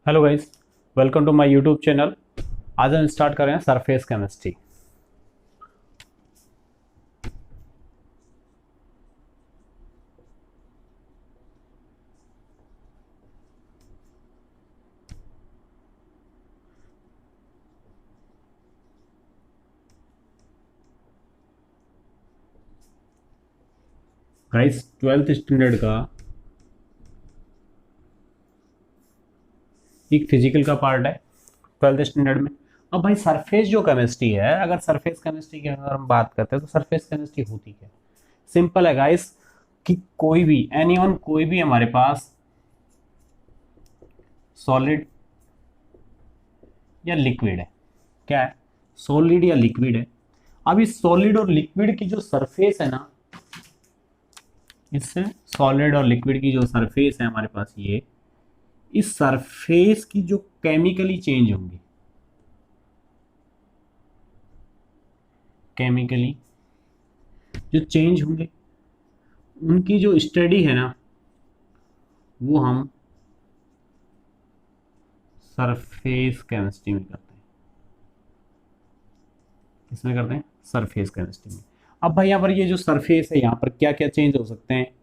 Hello guys, welcome to my YouTube channel. आज हम start कर रहे हैं surface chemistry. Guys, 12th standard का एक फिजिकल का पार्ट है 12th स्टैंडर्ड में। अब भाई सरफेस जो केमिस्ट्री है, अगर सरफेस केमिस्ट्री की अगर हम बात करते हैं तो सरफेस केमिस्ट्री होती क्या है? सिंपल है गाइस, कि कोई भी एनीवन कोई भी हमारे पास सॉलिड या लिक्विड है। क्या है? सॉलिड या लिक्विड है। अब इस सॉलिड और लिक्विड की जो सरफेस है ना, इससे सॉलिड और लिक्विड की जो सरफेस है हमारे पास, ये इस सरफेस की जो केमिकली चेंज होंगे, केमिकली जो चेंज होंगे, उनकी जो स्टडी है ना, वो हम सरफेस केमिस्ट्री में करते हैं। किसमें करते हैं? सरफेस केमिस्ट्री में। अब भाई यहाँ पर ये जो सरफेस है, यहाँ पर क्या क्या चेंज हो सकते हैं?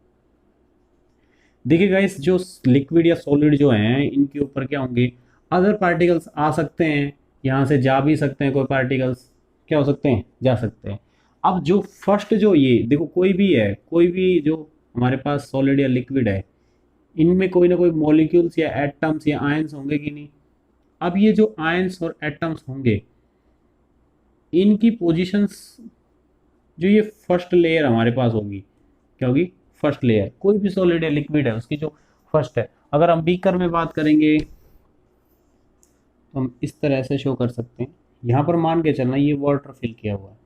देखिए गाइस, जो लिक्विड या सॉलिड जो हैं, इनके ऊपर क्या होंगे? अदर पार्टिकल्स आ सकते हैं, यहाँ से जा भी सकते हैं। कोई पार्टिकल्स क्या हो सकते हैं? जा सकते हैं। अब जो फर्स्ट जो ये देखो, कोई भी है, कोई भी जो हमारे पास सॉलिड या लिक्विड है, इनमें कोई ना कोई मॉलिक्यूल्स या एटम्स या आयंस होंगे कि नहीं? अब ये जो आयंस और एटम्स होंगे, इनकी पोजीशंस, जो ये फर्स्ट लेयर हमारे पास होगी, क्या होगी? First layer. कोई भी सॉलिड या लिक्विड है, उसकी जो फर्स्ट है, अगर हम बीकर में बात करेंगे तो हम इस तरह से शो कर सकते हैं। यहाँ पर मान के चलना, ये वाटर फिल किया हुआ है।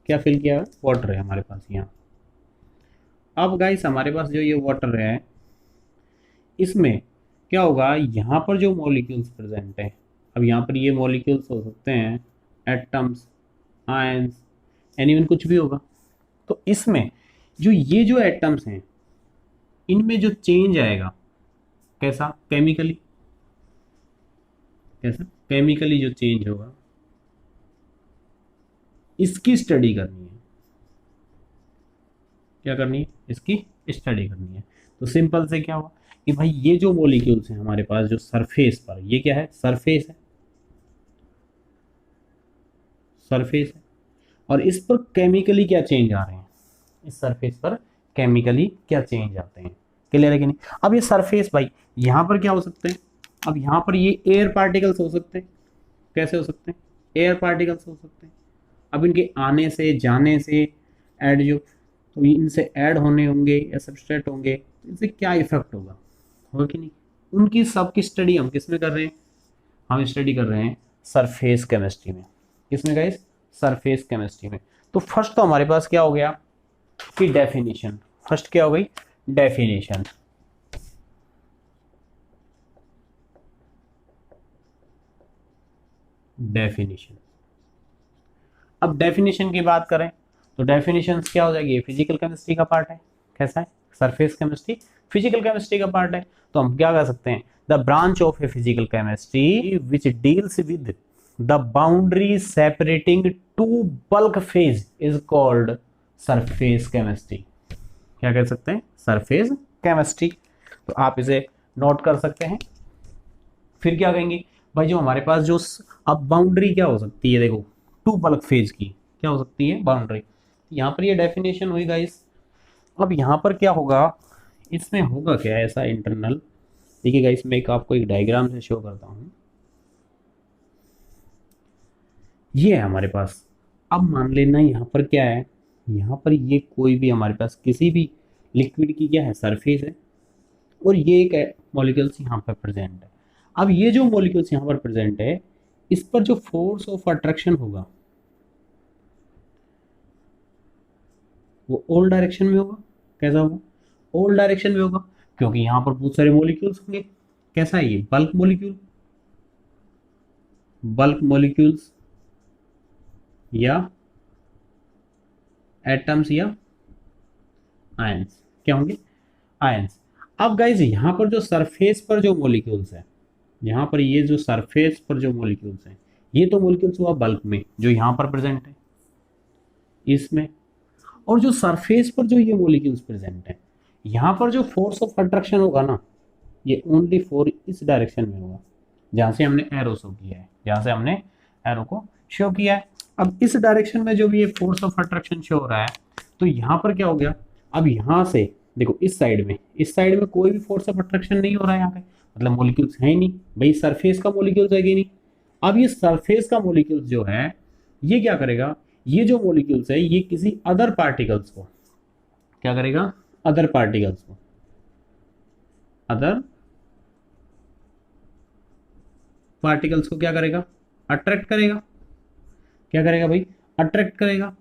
क्या फिल किया है? वाटर है हमारे पास यहाँ। अब गाइस, हमारे पास जो ये वाटर है, इसमें क्या होगा? यहाँ पर जो मॉलिक्यूल्स प्रेजेंट है, अब यहाँ पर ये मॉलिक्यूल्स हो सकते हैं एटम्स, आयंस, एनीवन, कुछ भी होगा। तो इसमें जो ये जो एटम्स हैं, इनमें जो चेंज आएगा, कैसा? केमिकली। कैसा? केमिकली जो चेंज होगा, इसकी स्टडी करनी है। क्या करनी है? इसकी स्टडी करनी है। तो सिंपल से क्या हुआ कि भाई ये जो मॉलिक्यूल्स हैं हमारे पास जो सरफेस पर, ये क्या है? सरफेस है। सरफेस है। और इस पर केमिकली क्या चेंज आ रहे हैं? इस सरफेस पर केमिकली क्या चेंज आते हैं? क्लियर है कि नहीं? अब ये सरफेस भाई, यहाँ पर क्या हो सकते हैं? अब यहाँ पर ये एयर पार्टिकल्स हो सकते हैं। कैसे हो सकते हैं? एयर पार्टिकल्स हो सकते हैं। अब इनके आने से, जाने से, ऐड जो, तो इनसे ऐड होने होंगे या सबस्ट्रेट होंगे, तो इनसे क्या इफेक्ट होगा? होगा कि नहीं? उनकी सबकी स्टडी हम किस में कर रहे हैं? हम स्टडी कर रहे हैं सरफेस केमिस्ट्री में। किसमें गाइस? सरफेस केमिस्ट्री में। तो फर्स्ट तो हमारे पास क्या हो गया कि डेफिनेशन। फर्स्ट क्या हो गई? डेफिनेशन। डेफिनेशन। अब डेफिनेशन की बात करें तो डेफिनेशन क्या हो जाएगी? फिजिकल केमिस्ट्री का पार्ट है। कैसा है? सरफेस केमिस्ट्री फिजिकल केमिस्ट्री का पार्ट है। तो हम क्या कर सकते हैं? The branch of a physical chemistry which deals with the boundary separating two bulk phase is called surface chemistry. क्या कह सकते हैं? Surface chemistry. तो आप इसे नोट कर सकते हैं। फिर क्या कहेंगे भाई? जो हमारे पास जो अब बाउंड्री क्या हो सकती है? देखो, टू बल्क फेज की क्या हो सकती है? बाउंड्री। यहाँ पर ये डेफिनेशन हुई गाइस। अब यहाँ पर क्या होगा? इसमें होगा क्या ऐसा इंटरनल? देखिए गाइस, मैं आपको एक डायग्राम से शो करता हूँ। ये है हमारे पास। अब मान लेना यहाँ पर क्या है? यहाँ पर ये कोई भी हमारे पास किसी भी लिक्विड की क्या है? सरफेस है। और ये एक मॉलिक्यूल्स यहाँ पर प्रेजेंट है। अब ये जो मॉलिक्यूल्स यहाँ पर प्रेजेंट है, इस पर जो फोर्स ऑफ अट्रैक्शन होगा, वो ऑल डायरेक्शन में होगा। कैसा होगा? ऑल डायरेक्शन में होगा, क्योंकि यहाँ पर बहुत सारे मॉलिक्यूल्स होंगे। कैसा है ये? Bulk molecule. बल्क मॉलिक्यूल्स या एटम्स या आयंस। क्या होंगे? आयंस। अब गाइज, यहाँ पर जो सरफेस पर जो मॉलिक्यूल्स है, यहाँ पर ये जो सरफेस पर जो मॉलिक्यूल्स हैं, ये तो मॉलिक्यूल्स हुआ बल्क में जो यहाँ पर प्रेजेंट है इसमें, और जो सरफेस पर जो ये मॉलिक्यूल्स प्रेजेंट है, यहाँ पर जो फोर्स ऑफ अट्रैक्शन होगा ना, ये ओनली फॉर इस डायरेक्शन में होगा जहाँ से हमने एरो शो किया है, जहाँ से हमने एरो को शो किया है। अब इस डायरेक्शन में जो भी ये फोर्स ऑफ अट्रैक्शन शो हो रहा है, तो यहाँ पर क्या हो गया, अब यहाँ से देखो इस साइड में कोई भी फोर्स ऑफ अट्रैक्शन नहीं हो रहा है यहाँ पे, मतलब मॉलिक्यूल्स है ही नहीं भाई, सरफेस का मॉलिक्यूल्स है कि नहीं। अब ये सरफेस का मॉलिक्यूल्स जो है ये क्या करेगा, ये जो मॉलिक्यूल्स है ये किसी अदर पार्टिकल्स को क्या करेगा, अदर पार्टिकल्स को क्या करेगा, अट्रैक्ट करेगा। क्या करेगा भाई, अट्रैक्ट करेगा,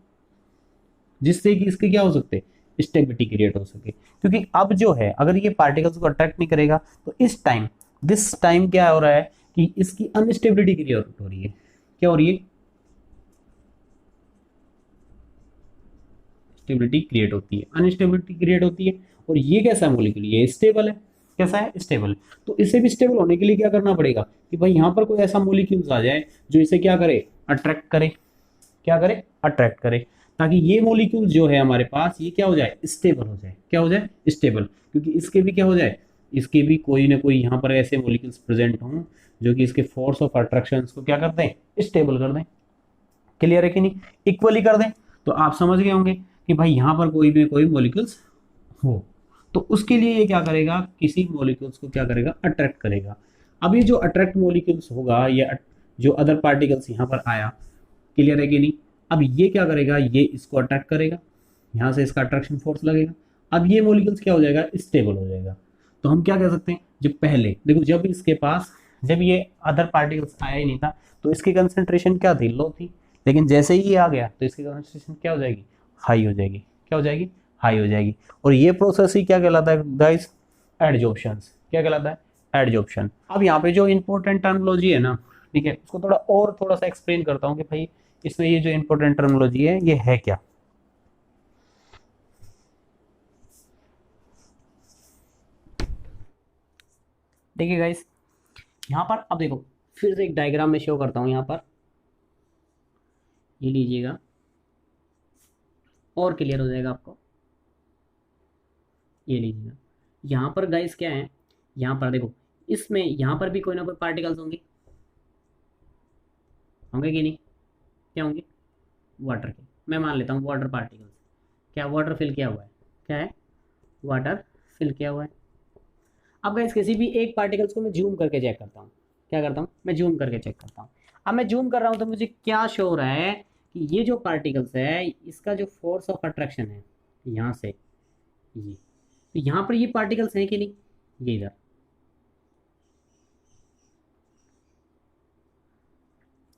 जिससे कि इसके क्या हो सकते, स्टेबिलिटी क्रिएट हो सके। क्योंकि अब जो है अगर ये पार्टिकल्स को अट्रैक्ट नहीं करेगा तो दिस टाइम क्या हो रहा है कि इसकी अनस्टेबिलिटी क्रिएट हो रही है। क्या हो रही है, स्टेबिलिटी क्रिएट होती है, अनस्टेबिलिटी क्रिएट होती है। और ये कैसा मॉलिक्यूल, ये स्टेबल है, कैसा है, स्टेबल। तो इसे भी स्टेबल होने के लिए क्या करना पड़ेगा कि भाई यहाँ पर कोई ऐसा मॉलिक्यूल्स आ जाए जो इसे क्या करे, अट्रैक्ट करे। क्या करे, अट्रैक्ट करे, ताकि ये मॉलिक्यूल जो है हमारे पास ये क्या हो जाए, स्टेबल हो जाए। क्या हो जाए, स्टेबल। क्योंकि इसके भी क्या हो जाए, इसके भी कोई ना कोई यहाँ पर ऐसे मॉलिक्यूल्स प्रेजेंट हों जो कि इसके फोर्स ऑफ अट्रैक्शन को क्या कर दें, स्टेबल कर दें। क्लियर है कि नहीं, इक्वली कर दें। तो आप समझ गए होंगे कि भाई यहाँ पर कोई भी कोई मॉलिक्यूल्स हो तो उसके लिए ये क्या करेगा, किसी मॉलिक्यूल्स को क्या करेगा, अट्रैक्ट करेगा। अब ये जो अट्रैक्ट मॉलिक्यूल्स होगा, ये जो अदर पार्टिकल्स यहाँ पर आया, क्लियर है कि नहीं। अब ये क्या करेगा, ये इसको अट्रैक्ट करेगा, यहाँ से इसका अट्रैक्शन फोर्स लगेगा। अब ये मॉलिक्यूल्स क्या हो जाएगा, स्टेबल हो जाएगा। तो हम क्या कह सकते हैं, जब पहले देखो जब इसके पास जब ये अदर पार्टिकल्स आया ही नहीं था तो इसकी कंसंट्रेशन क्या थी, लो थी। लेकिन जैसे ही ये आ गया तो इसकी कंसंट्रेशन क्या हो जाएगी, हाई हो जाएगी। क्या हो जाएगी, हाई हो जाएगी। और ये प्रोसेस ही क्या कहलाता है गाइस, एडजॉर्प्शन। क्या कहलाता है, एडजॉर्प्शन। अब यहाँ पे जो इंपॉर्टेंट टर्मिनोलॉजी है ना, ठीक है, उसको थोड़ा सा एक्सप्लेन करता हूँ कि भाई इसमें ये जो इंपॉर्टेंट टर्मिनोलॉजी है ये है क्या। देखिए गाइस, यहाँ पर अब देखो फिर से एक डायग्राम में शो करता हूँ। यहाँ पर ये लीजिएगा और क्लियर हो जाएगा आपको। ये लीजिएगा, यहाँ पर गाइस क्या है, यहाँ पर देखो इसमें यहाँ पर भी कोई ना कोई पार्टिकल्स होंगे, होंगे कि नहीं, क्या होंगे, वाटर के। मैं मान लेता हूँ वाटर पार्टिकल्स। क्या वाटर फिल किया हुआ है, क्या है, वाटर फिल किया हुआ है। अब गाइस किसी भी एक पार्टिकल्स को मैं जूम करके चेक करता हूँ। क्या करता हूँ, मैं जूम करके चेक करता हूँ। अब मैं जूम कर रहा हूँ तो मुझे क्या शो हो रहा है कि ये जो पार्टिकल्स है इसका जो फोर्स ऑफ अट्रैक्शन है यहाँ से ये, तो यहाँ पर ये पार्टिकल्स हैं कि नहीं, ये इधर,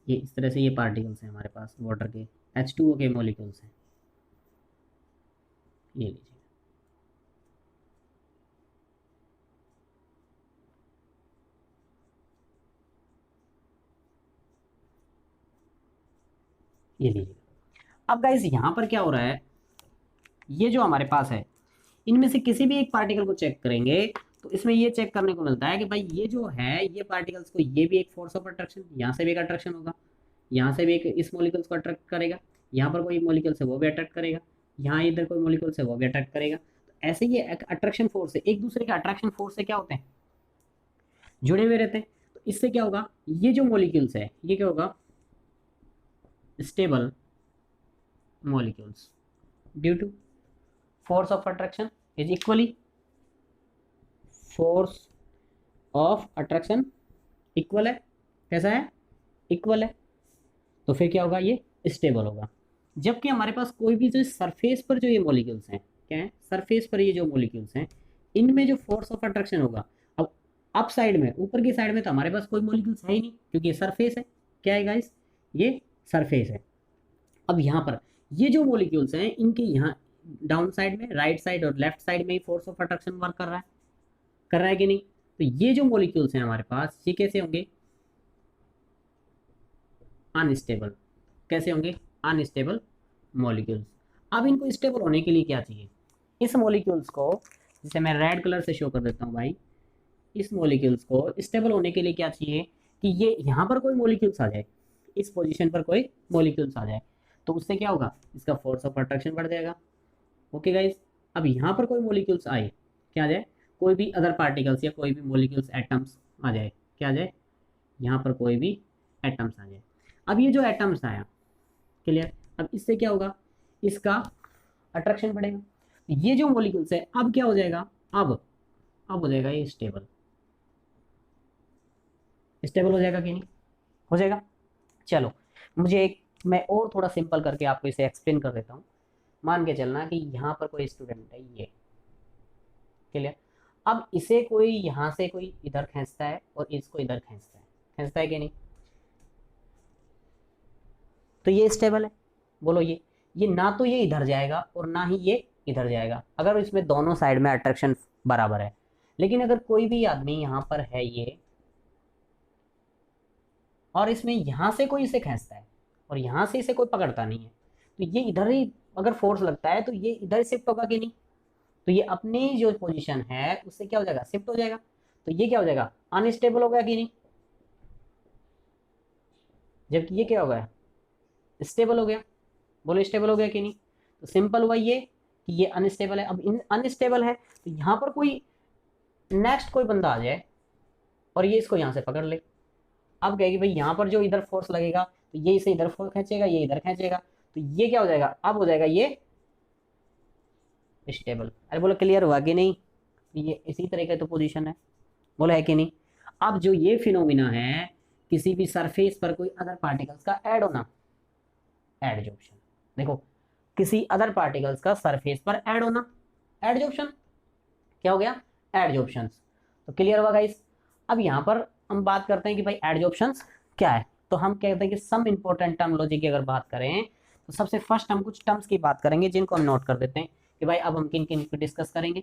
ये इस तरह से ये पार्टिकल्स हैं हमारे पास वाटर के, H2O के मॉलिक्यूल्स हैं। ये लीजिए, ये लीजिए। अब गाइस यहाँ पर क्या हो रहा है, ये जो हमारे पास है इनमें से किसी भी एक पार्टिकल को चेक करेंगे तो इसमें ये चेक करने को मिलता है कि भाई ये जो है ये पार्टिकल्स को ये भी एक फोर्स ऑफ अट्रैक्शन, यहाँ से भी एक अट्रैक्शन होगा, यहाँ से भी एक इस मॉलिक्यूल्स को अट्रैक्ट करेगा, यहाँ पर कोई मॉलिक्यूल्स है वो भी अट्रैक्ट करेगा, यहाँ इधर कोई मॉलिक्यूल्स है वो भी अट्रैक्ट करेगा। तो ऐसे ये अट्रैक्शन फोर्स है, एक दूसरे के अट्रैक्शन फोर्स से क्या होते हैं, जुड़े हुए रहते हैं। तो इससे क्या होगा, ये जो मॉलिक्यूल्स है ये क्या होगा, stable molecules due to force of attraction is equally force of attraction equal है। कैसा है, इक्वल है। तो फिर क्या होगा, ये स्टेबल होगा। जबकि हमारे पास कोई भी जो सरफेस पर जो ये मॉलिक्यूल्स हैं, क्या है, सरफेस पर ये जो मॉलिक्यूल्स हैं इनमें जो फोर्स ऑफ अट्रैक्शन होगा, अब अप साइड में, ऊपर की साइड में तो हमारे पास कोई मॉलिक्यूल्स है ही नहीं क्योंकि ये सरफेस है। क्या है गाइस, ये सरफेस है। अब यहाँ पर ये जो मॉलिक्यूल्स हैं इनके यहाँ डाउन साइड में, राइट साइड और लेफ्ट साइड में ही फोर्स ऑफ अट्रैक्शन वर्क कर रहा है कि नहीं। तो ये जो मॉलिक्यूल्स हैं हमारे पास ये कैसे होंगे, अनस्टेबल। कैसे होंगे, अनस्टेबल मॉलिक्यूल्स। अब इनको स्टेबल होने के लिए क्या चाहिए, इस मॉलिक्यूल्स को, जिसे मैं रेड कलर से शो कर देता हूँ भाई, इस मॉलिक्यूल्स को स्टेबल होने के लिए क्या चाहिए कि ये यहाँ पर कोई मॉलिक्यूल्स आ जाए, इस पोजीशन पर कोई मॉलिक्यूल्स आ जाए, तो उससे क्या होगा, इसका फोर्स ऑफ अट्रैक्शन बढ़ जाएगा। ओके गाइस, अब यहाँ पर कोई मॉलिक्यूल्स आए, क्या आ जाए, कोई भी अदर पार्टिकल्स या कोई भी मॉलिक्यूल्स एटम्स आ जाए, क्या आ जाए, यहाँ पर कोई भी एटम्स आ जाए। अब ये जो एटम्स आया, क्लियर, अब इससे क्या होगा, इसका अट्रैक्शन बढ़ेगा। ये जो मॉलिक्यूल्स है अब क्या हो जाएगा, अब हो जाएगा ये स्टेबल, स्टेबल हो जाएगा कि नहीं, हो जाएगा। चलो मुझे एक, मैं और थोड़ा सिंपल करके आपको इसे एक्सप्लेन कर देता हूँ। मान के चलना कि यहाँ पर कोई स्टूडेंट है, ये क्लियर, अब इसे कोई यहाँ से कोई इधर खींचता है और इसको इधर खींचता है कि नहीं, तो ये स्टेबल है। बोलो ये ना तो ये इधर जाएगा और ना ही ये इधर जाएगा, अगर इसमें दोनों साइड में अट्रैक्शन बराबर है। लेकिन अगर कोई भी आदमी यहाँ पर है ये, और इसमें यहाँ से कोई इसे खींचता है और यहाँ से इसे कोई पकड़ता नहीं है, तो ये इधर ही अगर फोर्स लगता है तो ये इधर शिफ्ट होगा कि नहीं, तो ये अपनी जो पोजीशन है उससे क्या हो जाएगा, शिफ्ट हो जाएगा। तो ये क्या हो जाएगा, अनस्टेबल हो गया कि नहीं, जबकि ये क्या हो गया, स्टेबल हो गया। बोलो स्टेबल हो गया कि नहीं। तो सिंपल हुआ ये कि ये अनस्टेबल है। अब इन अनस्टेबल है तो यहाँ पर कोई नेक्स्ट कोई बंदा आ जाए और ये इसको यहाँ से पकड़ ले, अब कहेगी भाई यहाँ पर जो इधर फोर्स लगेगा तो ये इसे इधर फोर्स खींचेगा, ये इधर खींचेगा, तो ये क्या हो जाएगा, अब हो जाएगा ये स्टेबल। अरे बोलो क्लियर हुआ कि नहीं, ये इसी तरह का तो पोजीशन है, बोलो है कि नहीं। अब जो ये फिनोमिना है, किसी भी सरफेस पर कोई अदर पार्टिकल्स का ऐड होना, एडजॉर्प्शन, देखो किसी अदर पार्टिकल्स का सरफेस पर ऐड होना, एडजॉर्प्शन, क्या हो गया, एडजॉर्प्शन। तो क्लियर हुआ गाइस। अब यहाँ पर हम बात करते हैं कि भाई एडजॉर्प्शन क्या है, तो हम कहते हैं कि सम इंपॉर्टेंट टर्मोलॉजी की अगर बात करें तो सबसे फर्स्ट हम कुछ टर्म्स की बात करेंगे जिनको हम नोट कर देते हैं कि भाई अब हम किन किन को डिस्कस करेंगे।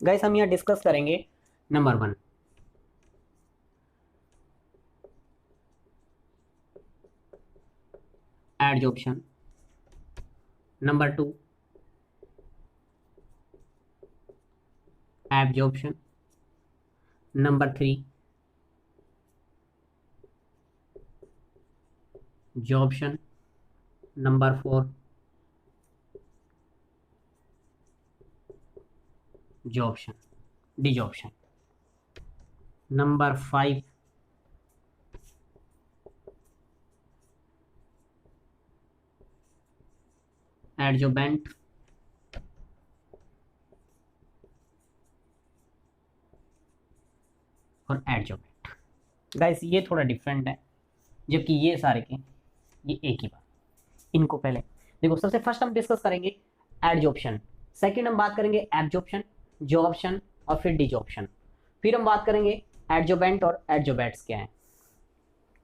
गाइस हम यहाँ डिस्कस करेंगे number 1 adsorption, number 2 absorption, number 3 sorption, number 4 sorption, desorption, number 5 adsorbent, और एडजॉर्बेंट। गाइस ये थोड़ा डिफरेंट है, जबकि ये सारे के ये एक ही बात। इनको पहले देखो, सबसे फर्स्ट हम डिस्कस करेंगे एडजॉर्प्शन, सेकंड हम बात करेंगे एब्जॉर्प्शन, जॉर्प्शन और फिर डिजॉर्प्शन, फिर हम बात करेंगे एडजॉर्बेंट और एडजॉर्बेंट्स क्या है।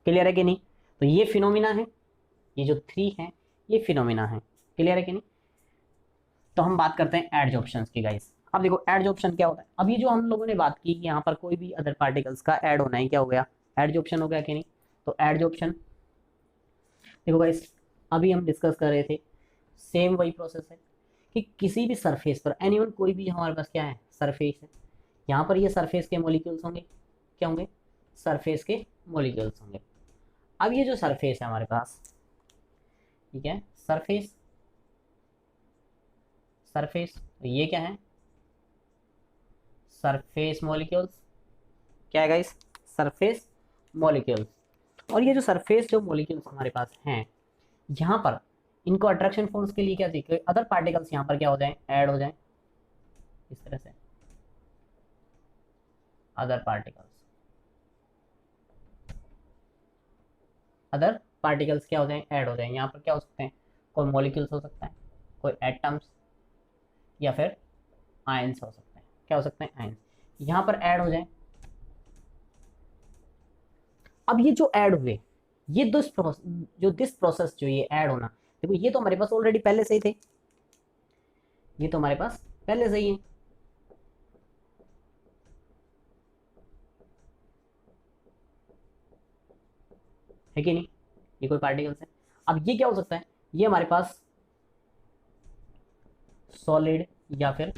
क्लियर है कि नहीं। तो ये फिनोमिना है, ये जो 3 है ये फिनोमिना है, क्लियर है कि नहीं। तो हम बात करते हैं एडजॉर्प्शंस की गाइस। अब देखो एडजॉर्प्शन क्या होता है, अब ये जो हम लोगों ने बात की कि यहाँ पर कोई भी अदर पार्टिकल्स का ऐड होना है, क्या हो गया, एडजॉर्प्शन हो गया कि नहीं। तो एडजॉर्प्शन देखो गाइस, अभी हम डिस्कस कर रहे थे, सेम वही प्रोसेस है कि किसी भी सरफेस पर एनीवन, कोई भी हमारे पास क्या है, सरफेस है, यहाँ पर ये सरफेस के मॉलिक्यूल्स होंगे, क्या होंगे, सरफेस के मॉलिक्यूल्स होंगे। अब ये जो सरफेस है हमारे पास, ठीक है, सरफेस, सरफेस तो ये क्या है, सरफेस मॉलिक्यूल्स, क्या है गाइस, सरफेस मॉलिक्यूल्स। और ये जो सरफेस जो मॉलिक्यूल्स हमारे पास हैं, यहाँ पर इनको अट्रैक्शन फोर्स के लिए क्या चाहिए, अदर पार्टिकल्स यहाँ पर क्या हो जाएं, ऐड हो जाएं, इस तरह से अदर पार्टिकल्स, अदर पार्टिकल्स क्या हो जाएं, ऐड हो जाएं। यहाँ पर क्या हो सकते हैं, कोई मॉलिक्यूल्स हो सकता है, कोई एटम्स, या फिर आयंस हो सकते हैं, क्या हो सकते हैं, आयंस, यहाँ पर ऐड हो जाएं। अब ये जो ऐड हुए, ये दिस प्रोसेस जो ये ऐड होना, देखो ये तो हमारे पास ऑलरेडी पहले से ही थे, ये तो हमारे पास पहले से ही है कि नहीं। ये कोई पार्टिकल्स है। अब ये क्या हो सकता है, ये हमारे पास सॉलिड या फिर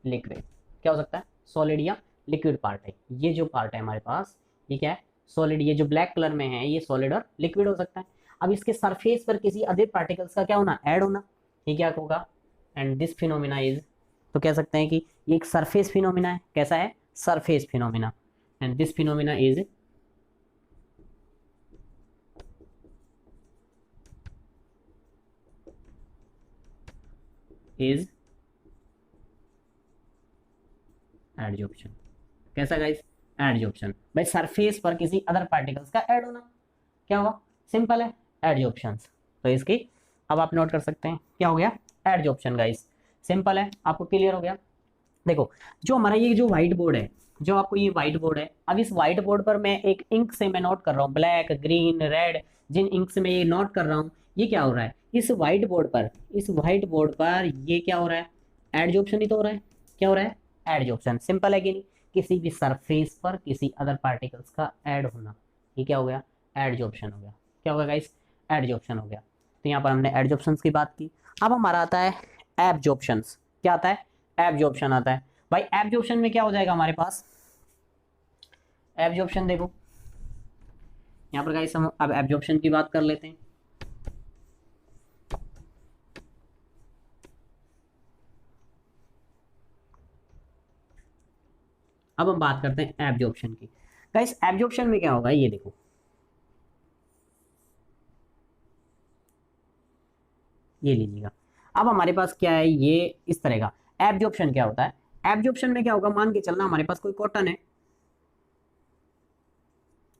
लिक्विड, क्या हो सकता है, सॉलिड या लिक्विड पार्ट है। ये जो पार्ट है हमारे पास, ये क्या है, सॉलिड। ये जो ब्लैक कलर में है ये सॉलिड और लिक्विड हो सकता है। अब इसके सरफेस पर किसी अदर पार्टिकल्स का क्या होना, ऐड होना, ये क्या होगा, एंड दिस फिनोमिना इज, तो कह सकते हैं कि ये एक सरफेस फिनोमिना है। कैसा है, surface phenomena, and this phenomena is adsorption. कैसा गाइस, एडजॉर्प्शन। भाई सरफेस पर किसी अदर पार्टिकल्स का ऐड होना, क्या होगा, सिंपल है, एडजॉर्प्शंस। तो इसकी अब आप नोट कर सकते हैं क्या हो गया, एडजॉर्प्शन गाइस। सिंपल है, आपको क्लियर हो गया। देखो जो हमारा ये जो व्हाइट बोर्ड है, जो आपको ये व्हाइट बोर्ड है, अब इस व्हाइट बोर्ड पर मैं एक इंक से मैं नोट कर रहा हूँ, ब्लैक ग्रीन रेड, जिन इंक से मैं ये नोट कर रहा हूँ, ये क्या हो रहा है, इस व्हाइट बोर्ड पर, इस व्हाइट बोर्ड पर ये क्या हो रहा है, एडजॉर्प्शन ही तो हो रहा है। क्या हो रहा है, एडजॉर्प्शन। सिंपल है कि नहीं, किसी भी सरफेस पर किसी अदर पार्टिकल्स का ऐड होना, ये क्या हो गया, एडजॉर्प्शन हो गया। क्या होगा गाइस, एडजॉर्प्शन हो गया। तो यहाँ पर हमने एडजॉर्प्शंस की बात की। अब हमारा आता है एब्जॉर्प्शंस। क्या आता है, एब्जॉर्प्शन आता है। भाई एब्जॉर्प्शन में क्या हो जाएगा हमारे पास, एब्जॉर्प्शन देखो यहाँ पर गाइस, हम अब एब्जॉर्प्शन की बात कर लेते हैं। अब हम बात करते हैं एब्जॉर्प्शन की। गाइस एब्जॉर्प्शन में क्या होगा, ये देखो, ये लीजिएगा। अब हमारे पास क्या है, ये इस तरह का एब्जॉर्प्शन क्या होता है। एब्जॉर्प्शन में क्या होगा, मान के चलना हमारे पास कोई कॉटन है,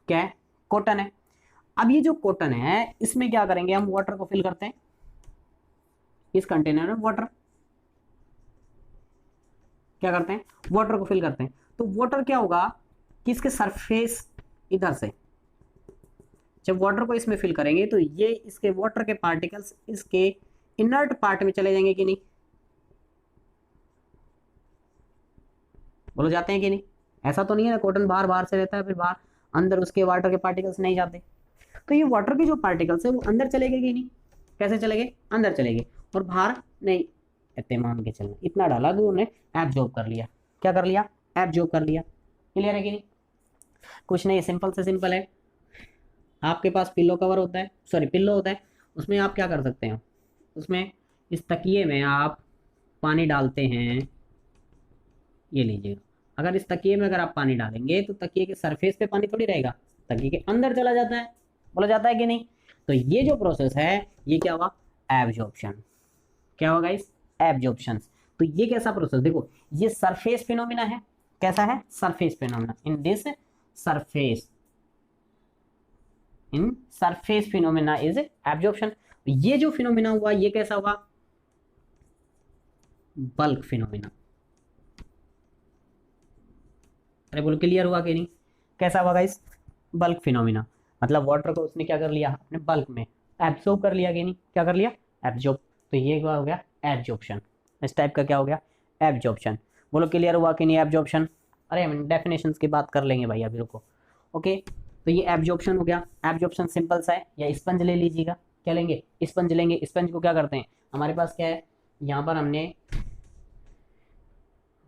क्या है, कॉटन है। अब ये जो कॉटन है इसमें क्या करेंगे, हम वाटर को फिल करते हैं, इस कंटेनर में वाटर, क्या करते हैं, वाटर को फिल करते हैं। तो वाटर क्या होगा कि इसके सरफेस इधर से जब वाटर को इसमें फिल करेंगे तो ये इसके वाटर के पार्टिकल्स इसके इनर्ट पार्ट में चले जाएंगे कि नहीं, बोलो जाते हैं कि नहीं। ऐसा तो नहीं है ना, कॉटन बाहर बाहर से रहता है फिर बाहर अंदर उसके वाटर के पार्टिकल्स नहीं जाते। तो ये वाटर के जो पार्टिकल्स है वो अंदर चले गए कि नहीं, कैसे चले गए, अंदर चले गए, और बाहर नहीं। इतने मान के चलना, इतना डाला कि उन्होंने एब्जॉर्ब कर लिया। क्या कर लिया, एब्जॉर्ब कर लिया। क्लियर है कि नहीं, कुछ नहीं, सिंपल से सिंपल है। आपके पास पिल्लो कवर होता है, सॉरी पिल्लो होता है, उसमें आप क्या कर सकते हैं, उसमें इस तकिए में आप पानी डालते हैं, ये लीजिएगा। अगर इस तकिए में अगर आप पानी डालेंगे तो तकिए के सरफेस पे पानी थोड़ी रहेगा, तकिए के अंदर चला जाता है, बोला जाता है कि नहीं। तो ये जो प्रोसेस है ये क्या हुआ, एब्जॉर्प्शन। क्या होगा इस, एब्जॉर्प्शन। तो ये कैसा प्रोसेस, देखो ये सरफेस फिनोमिना है। कैसा है, surface phenomena. In this surface, in surface phenomena is absorption. ये जो फिनोमिना हुआ ये कैसा हुआ, बल्क फिनोमिना। अरे बोलो क्लियर हुआ कि नहीं, कैसा हुआ गाइस, बल्क फिनोमिना। मतलब वाटर को उसने क्या कर लिया, अपने बल्क में एब्जॉर्ब कर लिया कि नहीं, क्या कर लिया, एब्जॉर्ब। तो ये क्या हो गया, एब्जॉर्प्शन। इस टाइप का क्या हो गया, एब्जॉर्प्शन। बोलो क्लियर हुआ कि नहीं, एब्जॉर्प्शन। अरे हम डेफिनेशंस की बात कर लेंगे भाई, अभी रुको। ओके, तो ये एब्जॉर्प्शन हो गया। एब्जॉर्प्शन सिंपल सा है, या स्पंज ले लीजिएगा, क्या लेंगे, स्पंज लेंगे। स्पंज को क्या करते हैं, हमारे पास क्या है, यहाँ पर हमने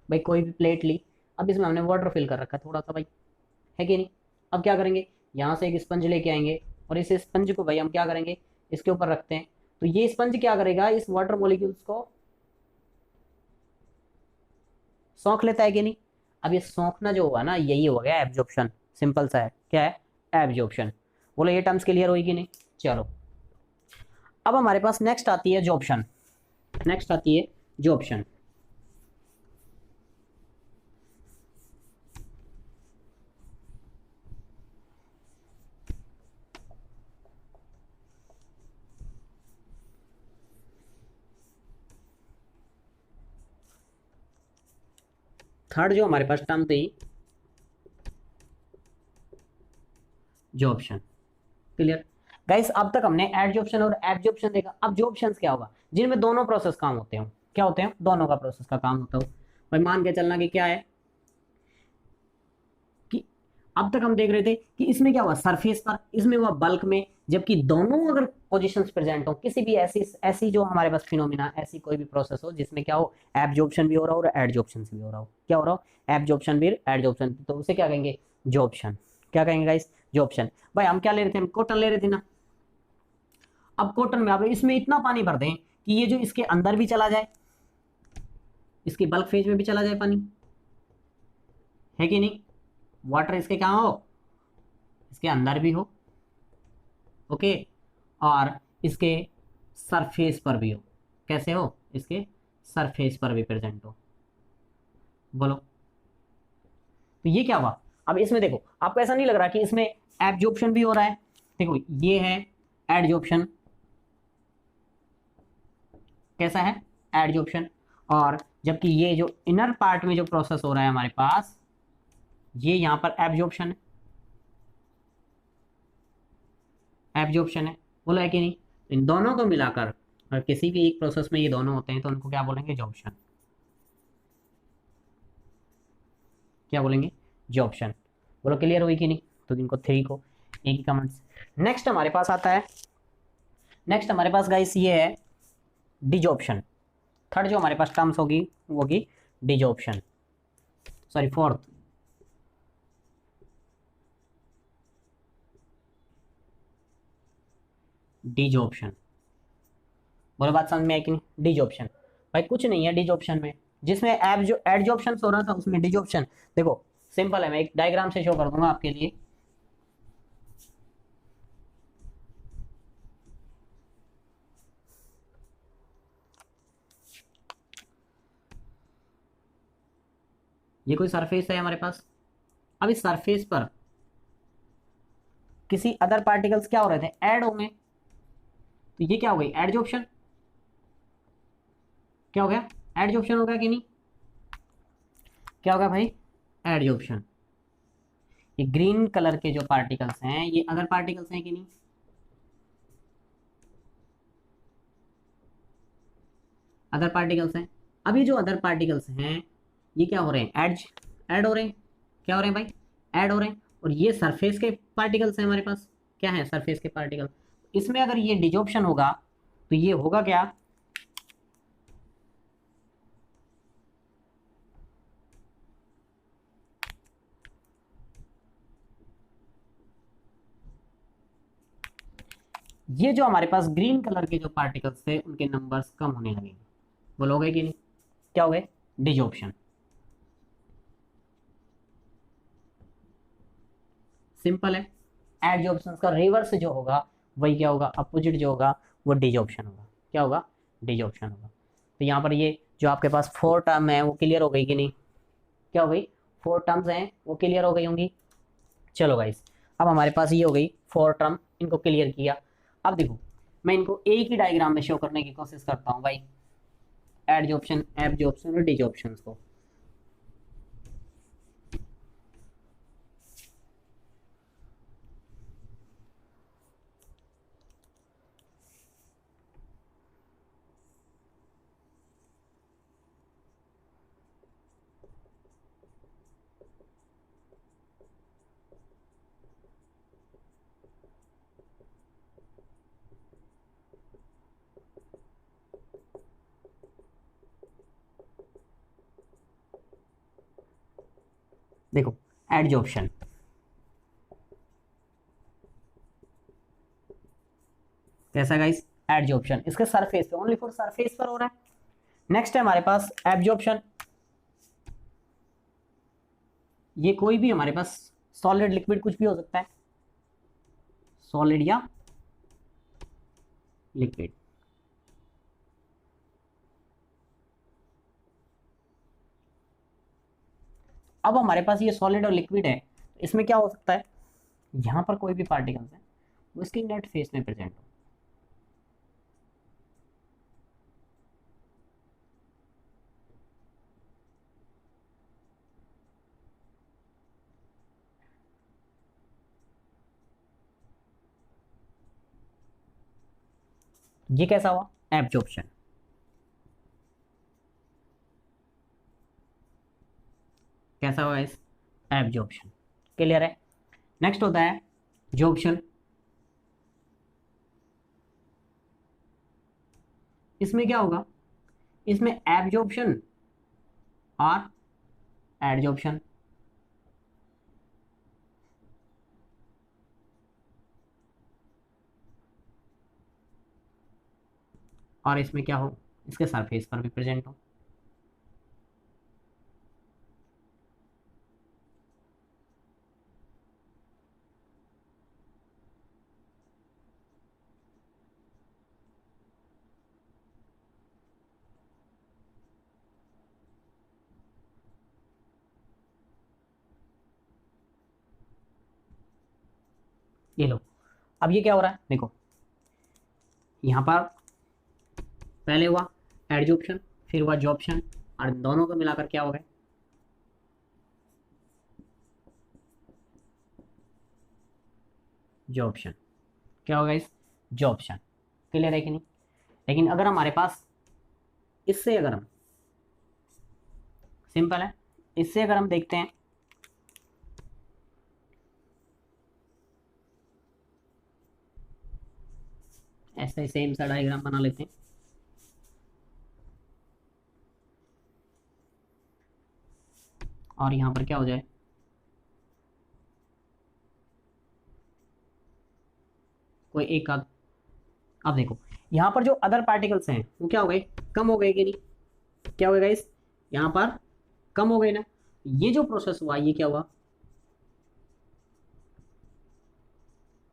भाई कोई भी प्लेट ली, अब इसमें हमने वाटर फिल कर रखा है थोड़ा सा भाई, है कि नहीं। अब क्या करेंगे, यहाँ से एक स्पंज लेके आएंगे, और इस स्पंज को भाई हम क्या करेंगे, इसके ऊपर रखते हैं। तो ये स्पंज क्या करेगा, इस वाटर मॉलिक्यूल्स को सोख लेता है कि नहीं। अब ये सोखना जो होगा ना, यही हो गया एब्जॉर्प्शन। सिंपल सा है, क्या है, एब्जॉर्प्शन। बोलो ये टर्म्स क्लियर हुई कि नहीं। चलो अब हमारे पास नेक्स्ट आती है जॉब्शन। नेक्स्ट आती है जॉब्शन। थर्ड जो हमारे पास टर्म थी, जॉब्शन। क्लियर गाइस, अब तक हमने एडजॉर्प्शन और एब्जॉर्प्शन देखा। अब जॉब्शन क्या होगा, जिनमें दोनों प्रोसेस काम होते हैं। क्या होते हैं, दोनों का प्रोसेस का काम होता हो। भाई मान के चलना कि क्या है, कि अब तक हम देख रहे थे कि इसमें क्या हुआ सरफेस पर, इसमें हुआ बल्क में, जबकि दोनों अगर पोजीशंस प्रेजेंट हो, किसी भी ऐसी ऐसी जो हमारे पास फिनोमिना, ऐसी कोई भी प्रोसेस हो जिसमें क्या हो, एब्जॉर्प्शन भी हो रहा हो और एडजॉर्प्शन भी हो रहा हो, क्या हो रहा हो, एब्जॉर्प्शन भी एडजॉर्प्शन, तो उसे क्या कहेंगे, जॉर्प्शन। क्या कहेंगे गाइस, जॉर्प्शन। भाई हम क्या ले रहे थे, हम कॉटन ले रहे थे ना। अब कॉटन में आप इसमें इतना पानी भर दें कि ये जो इसके अंदर भी चला जाए, इसकी बल्क फेज में भी चला जाए पानी, है कि नहीं, वाटर इसके क्या हो, इसके अंदर भी हो, ओके, और इसके सरफेस पर भी हो, कैसे हो, इसके सरफेस पर भी प्रेजेंट हो, बोलो। तो ये क्या हुआ, अब इसमें देखो आपको ऐसा नहीं लग रहा कि इसमें एब्जॉर्प्शन भी हो रहा है, देखो ये है एडजॉर्प्शन, कैसा है, एडजॉर्प्शन, और जबकि ये जो इनर पार्ट में जो प्रोसेस हो रहा है हमारे पास, ये यहां पर एब्जॉर्प्शन है, एब्जॉर्प्शन है, बोला है कि नहीं। इन दोनों को मिलाकर अगर किसी भी एक प्रोसेस में ये दोनों होते हैं तो उनको क्या बोलेंगे, जॉर्प्शन, क्या बोलेंगे, जॉर्प्शन। बोलो क्लियर हुई कि नहीं, तो इनको 3 को एक ही कमेंट्स। नेक्स्ट हमारे पास आता है, नेक्स्ट हमारे पास गाइस ये है डिजॉर्प्शन। थर्ड जो हमारे पास टर्म्स होगी वो होगी डिजॉर्प्शन, सॉरी फोर्थ, डिजॉर्प्शन। बोलो बात समझ में आई कि नहीं, डिजॉर्प्शन। भाई कुछ नहीं है डिजॉर्प्शन में, जिसमें एडजॉर्प्शन हो रहा था उसमें डिजॉर्प्शन। देखो सिंपल है, मैं एक डायग्राम से शो कर दूंगा आपके लिए। ये कोई सरफेस है हमारे पास, अब इस सरफेस पर किसी अदर पार्टिकल्स क्या हो रहे थे, ऐड होंगे, तो ये क्या हो गई, एडजॉर्प्शन, क्या हो गया, एडजॉर्प्शन हो गया कि नहीं, क्या हो गया भाई, एडजॉर्प्शन। ये ग्रीन कलर के जो पार्टिकल्स हैं ये अदर पार्टिकल्स हैं कि नहीं, अदर पार्टिकल्स हैं। अब ये जो अदर पार्टिकल्स हैं ये क्या हो रहे हैं, ऐड हो रहे हैं, क्या हो रहे हैं भाई, ऐड हो रहे हैं, और ये सरफेस के पार्टिकल्स हैं हमारे पास, क्या है, सरफेस के पार्टिकल। इसमें अगर ये डिजॉर्प्शन होगा तो ये होगा क्या, ये जो हमारे पास ग्रीन कलर के जो पार्टिकल्स थे उनके नंबर्स कम होने लगेंगे, बोलोगे कि नहीं, क्या हो गए, डिजॉर्प्शन। सिंपल है, एडजॉर्प्शन का रिवर्स जो होगा वही क्या होगा, अपोजिट जो होगा वो डिजॉर्प्शन होगा, क्या होगा, डिजॉर्प्शन होगा। तो यहाँ पर ये जो आपके पास 4 टर्म है वो क्लियर हो गई कि नहीं, क्या हो गई, 4 टर्म्स हैं वो क्लियर हो गई होंगी। चलो गाइस, अब हमारे पास ये हो गई 4 टर्म, इनको क्लियर किया। अब देखो मैं इनको एक ही डायग्राम में शो करने की कोशिश करता हूँ भाई, एडजॉर्प्शन, एब्जॉर्प्शन और डिजॉर्प्शन को। देखो एडजॉर्प्शन, कैसा गाइस, एडजॉर्प्शन इसके सरफेस पे, ओनली फॉर सरफेस पर हो रहा है। नेक्स्ट है हमारे पास एब्जॉर्प्शन, ये कोई भी हमारे पास सॉलिड लिक्विड कुछ भी हो सकता है, सॉलिड या लिक्विड। अब हमारे पास ये सॉलिड और लिक्विड है, तो इसमें क्या हो सकता है, यहां पर कोई भी पार्टिकल्स है वो इसके नेट फेस में प्रेजेंट हो, ये कैसा हुआ, एब्जॉर्प्शन। कैसा हुआ इस, एब्जॉर्प्शन, क्लियर है। नेक्स्ट होता है जॉब्शन। इसमें क्या होगा, इसमें एब्जॉर्प्शन और एडजॉर्प्शन। और इसमें क्या हो, इसके सरफेस पर भी प्रेजेंट हो। ये लो, अब ये क्या हो रहा है देखो, यहाँ पर पहले हुआ एडजॉर्प्शन, फिर हुआ जॉब्शन, और दोनों को मिलाकर क्या हो गया, जॉब्शन। क्या होगा इस, जॉब्शन। क्लियर है कि नहीं। लेकिन अगर हमारे पास इससे, अगर हम, सिंपल है, इससे अगर हम देखते हैं, ऐसे सेम सा डायग्राम बना लेते हैं। और यहाँ पर क्या हो जाए, कोई एक आध, अब देखो यहाँ पर जो अदर पार्टिकल्स हैं वो क्या हो गए, कम हो गए कि नहीं। क्या हो गया गाइस, यहाँ पर कम हो गए ना। ये जो प्रोसेस हुआ ये क्या हुआ,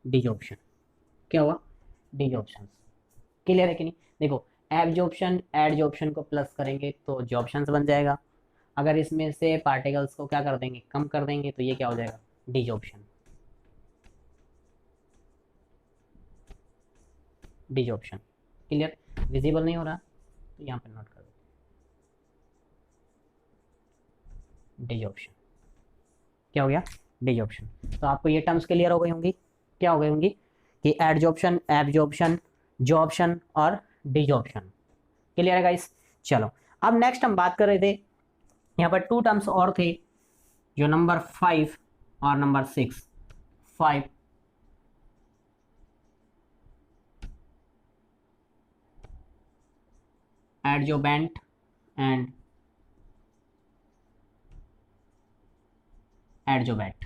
डिजॉर्प्शन। क्या हुआ, डिजॉर्प्शन। क्लियर है कि नहीं। देखो एब्जॉर्प्शन एडजॉर्प्शन को प्लस करेंगे तो जॉर्प्शन बन जाएगा, अगर इसमें से पार्टिकल्स को क्या कर देंगे, कम कर देंगे, तो ये क्या हो जाएगा, डिजॉर्प्शन। डिजॉर्प्शन। क्लियर, विजिबल नहीं हो रहा तो यहाँ पे नोट कर दो, डिजॉर्प्शन। क्या हो गया, डिजॉर्प्शन। तो आपको ये टर्म्स क्लियर हो गई होंगी, क्या हो गई होंगी, कि एडजॉर्प्शन, एब्जॉर्प्शन, जॉर्प्शन और डिजॉर्प्शन। क्लियर है गाइस। चलो अब नेक्स्ट हम बात कर रहे थे, यहाँ पर टू टर्म्स और थे, जो नंबर 5 और नंबर 6। 5 एडजोबेंट एंड एडजोबैट।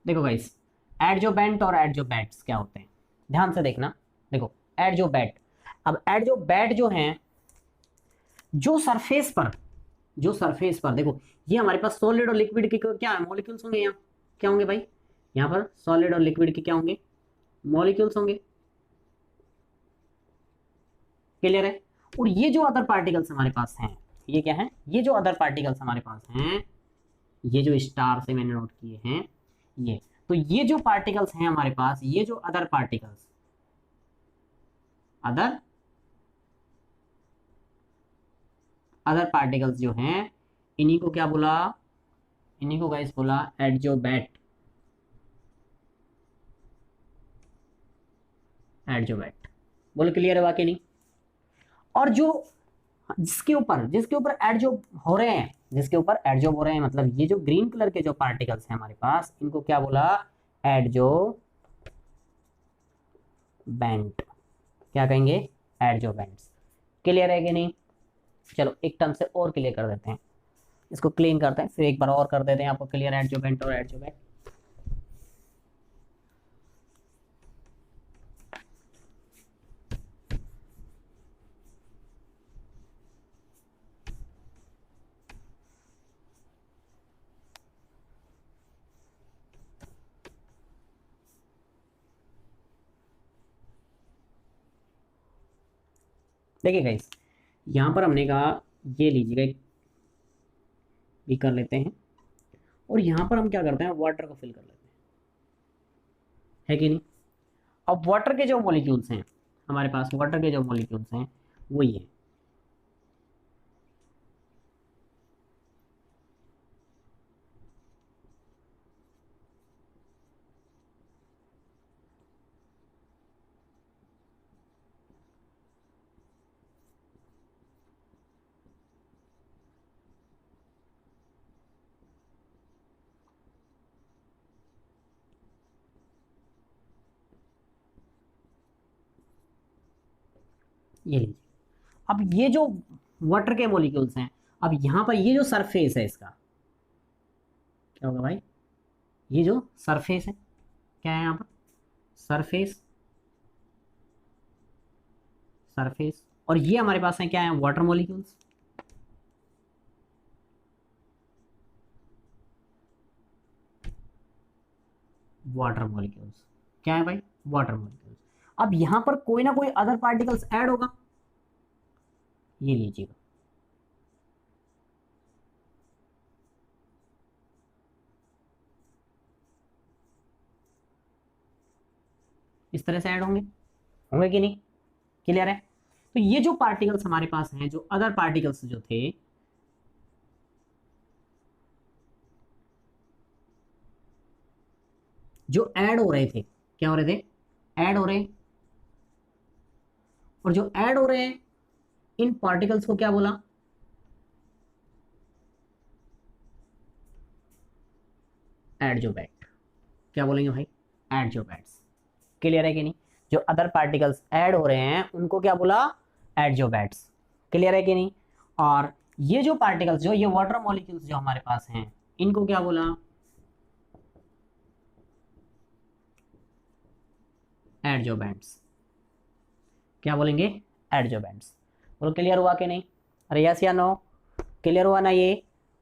देखो गाइस, एडजोबेंट और एडजोबैट्स क्या होते हैं, ध्यान से देखना। देखो एडजोबैट, अब एडजोबैट जो हैं, जो सरफेस पर, जो सरफेस पर देखो, ये हमारे पास सॉलिड और लिक्विड के क्या है, मॉलिक्यूल्स होंगे। यहाँ क्या होंगे भाई, यहाँ पर सॉलिड और लिक्विड के क्या होंगे, मॉलिक्यूल्स होंगे। क्लियर है। और ये जो अदर पार्टिकल्स हमारे पास हैं, ये क्या है, ये जो अदर पार्टिकल्स हमारे पास हैं, ये जो स्टार से मैंने नोट किए हैं, ये, तो ये जो पार्टिकल्स हैं हमारे पास, ये जो other particles, other other particles जो हैं, इन्हीं को क्या बोला, इन्हीं को गाइस बोला एडजोबैट। एडजोबैट, बोलो क्लियर है वाकई नहीं। और जो जिसके ऊपर एडजॉर्ब हो रहे हैं, जिसके ऊपर एडजॉर्ब हो रहे हैं, मतलब ये जो ग्रीन कलर के जो पार्टिकल्स हैं हमारे पास, इनको क्या बोला, एडजोबेंट। क्या कहेंगे, एडजोबेंट्स। क्लियर है कि नहीं। चलो एक टर्म से और क्लियर कर देते हैं, इसको क्लीन करते हैं, फिर एक बार और कर देते हैं आपको क्लियर, एडजोबेंट और एडजोबेंट। देखिए गाइस, यहाँ पर हमने कहा, ये लीजिएगा एक भी कर लेते हैं, और यहाँ पर हम क्या करते हैं, वाटर को फिल कर लेते हैं, है कि नहीं। अब वाटर के जो मॉलिक्यूल्स हैं हमारे पास, वाटर के जो मॉलिक्यूल्स हैं वो ये, ये लीजिए। अब ये जो वाटर के मॉलिक्यूल्स हैं, अब यहाँ पर ये जो सरफेस है इसका क्या होगा भाई, ये जो सरफेस है क्या है यहाँ पर, सरफेस, सरफेस, और ये हमारे पास है क्या है, वाटर मॉलिक्यूल्स। वाटर मॉलिक्यूल्स क्या है भाई, वाटर मॉलिक्यूल्स। अब यहां पर कोई ना कोई अदर पार्टिकल्स ऐड होगा, ये लीजिएगा, इस तरह से ऐड होंगे, होंगे कि नहीं, क्लियर है। तो ये जो पार्टिकल्स हमारे पास हैं, जो अदर पार्टिकल्स जो थे, जो ऐड हो रहे थे, क्या हो रहे थे, ऐड हो रहे हैं, और जो ऐड हो रहे हैं इन पार्टिकल्स को क्या बोला, एडजोबैट। क्या बोलेंगे भाई, एडजोबैट्स। क्लियर है कि नहीं, जो अदर पार्टिकल्स ऐड हो रहे हैं उनको क्या बोला, एडजोबैट्स। क्लियर है कि नहीं। और ये जो पार्टिकल्स, जो ये वाटर मॉलिक्यूल्स जो हमारे पास हैं, इनको क्या बोला, एडजोबैंट्स। क्या बोलेंगे, एडजोबैंट्स। बोलो क्लियर हुआ कि नहीं, अरे यस या नो, क्लियर हुआ ना ये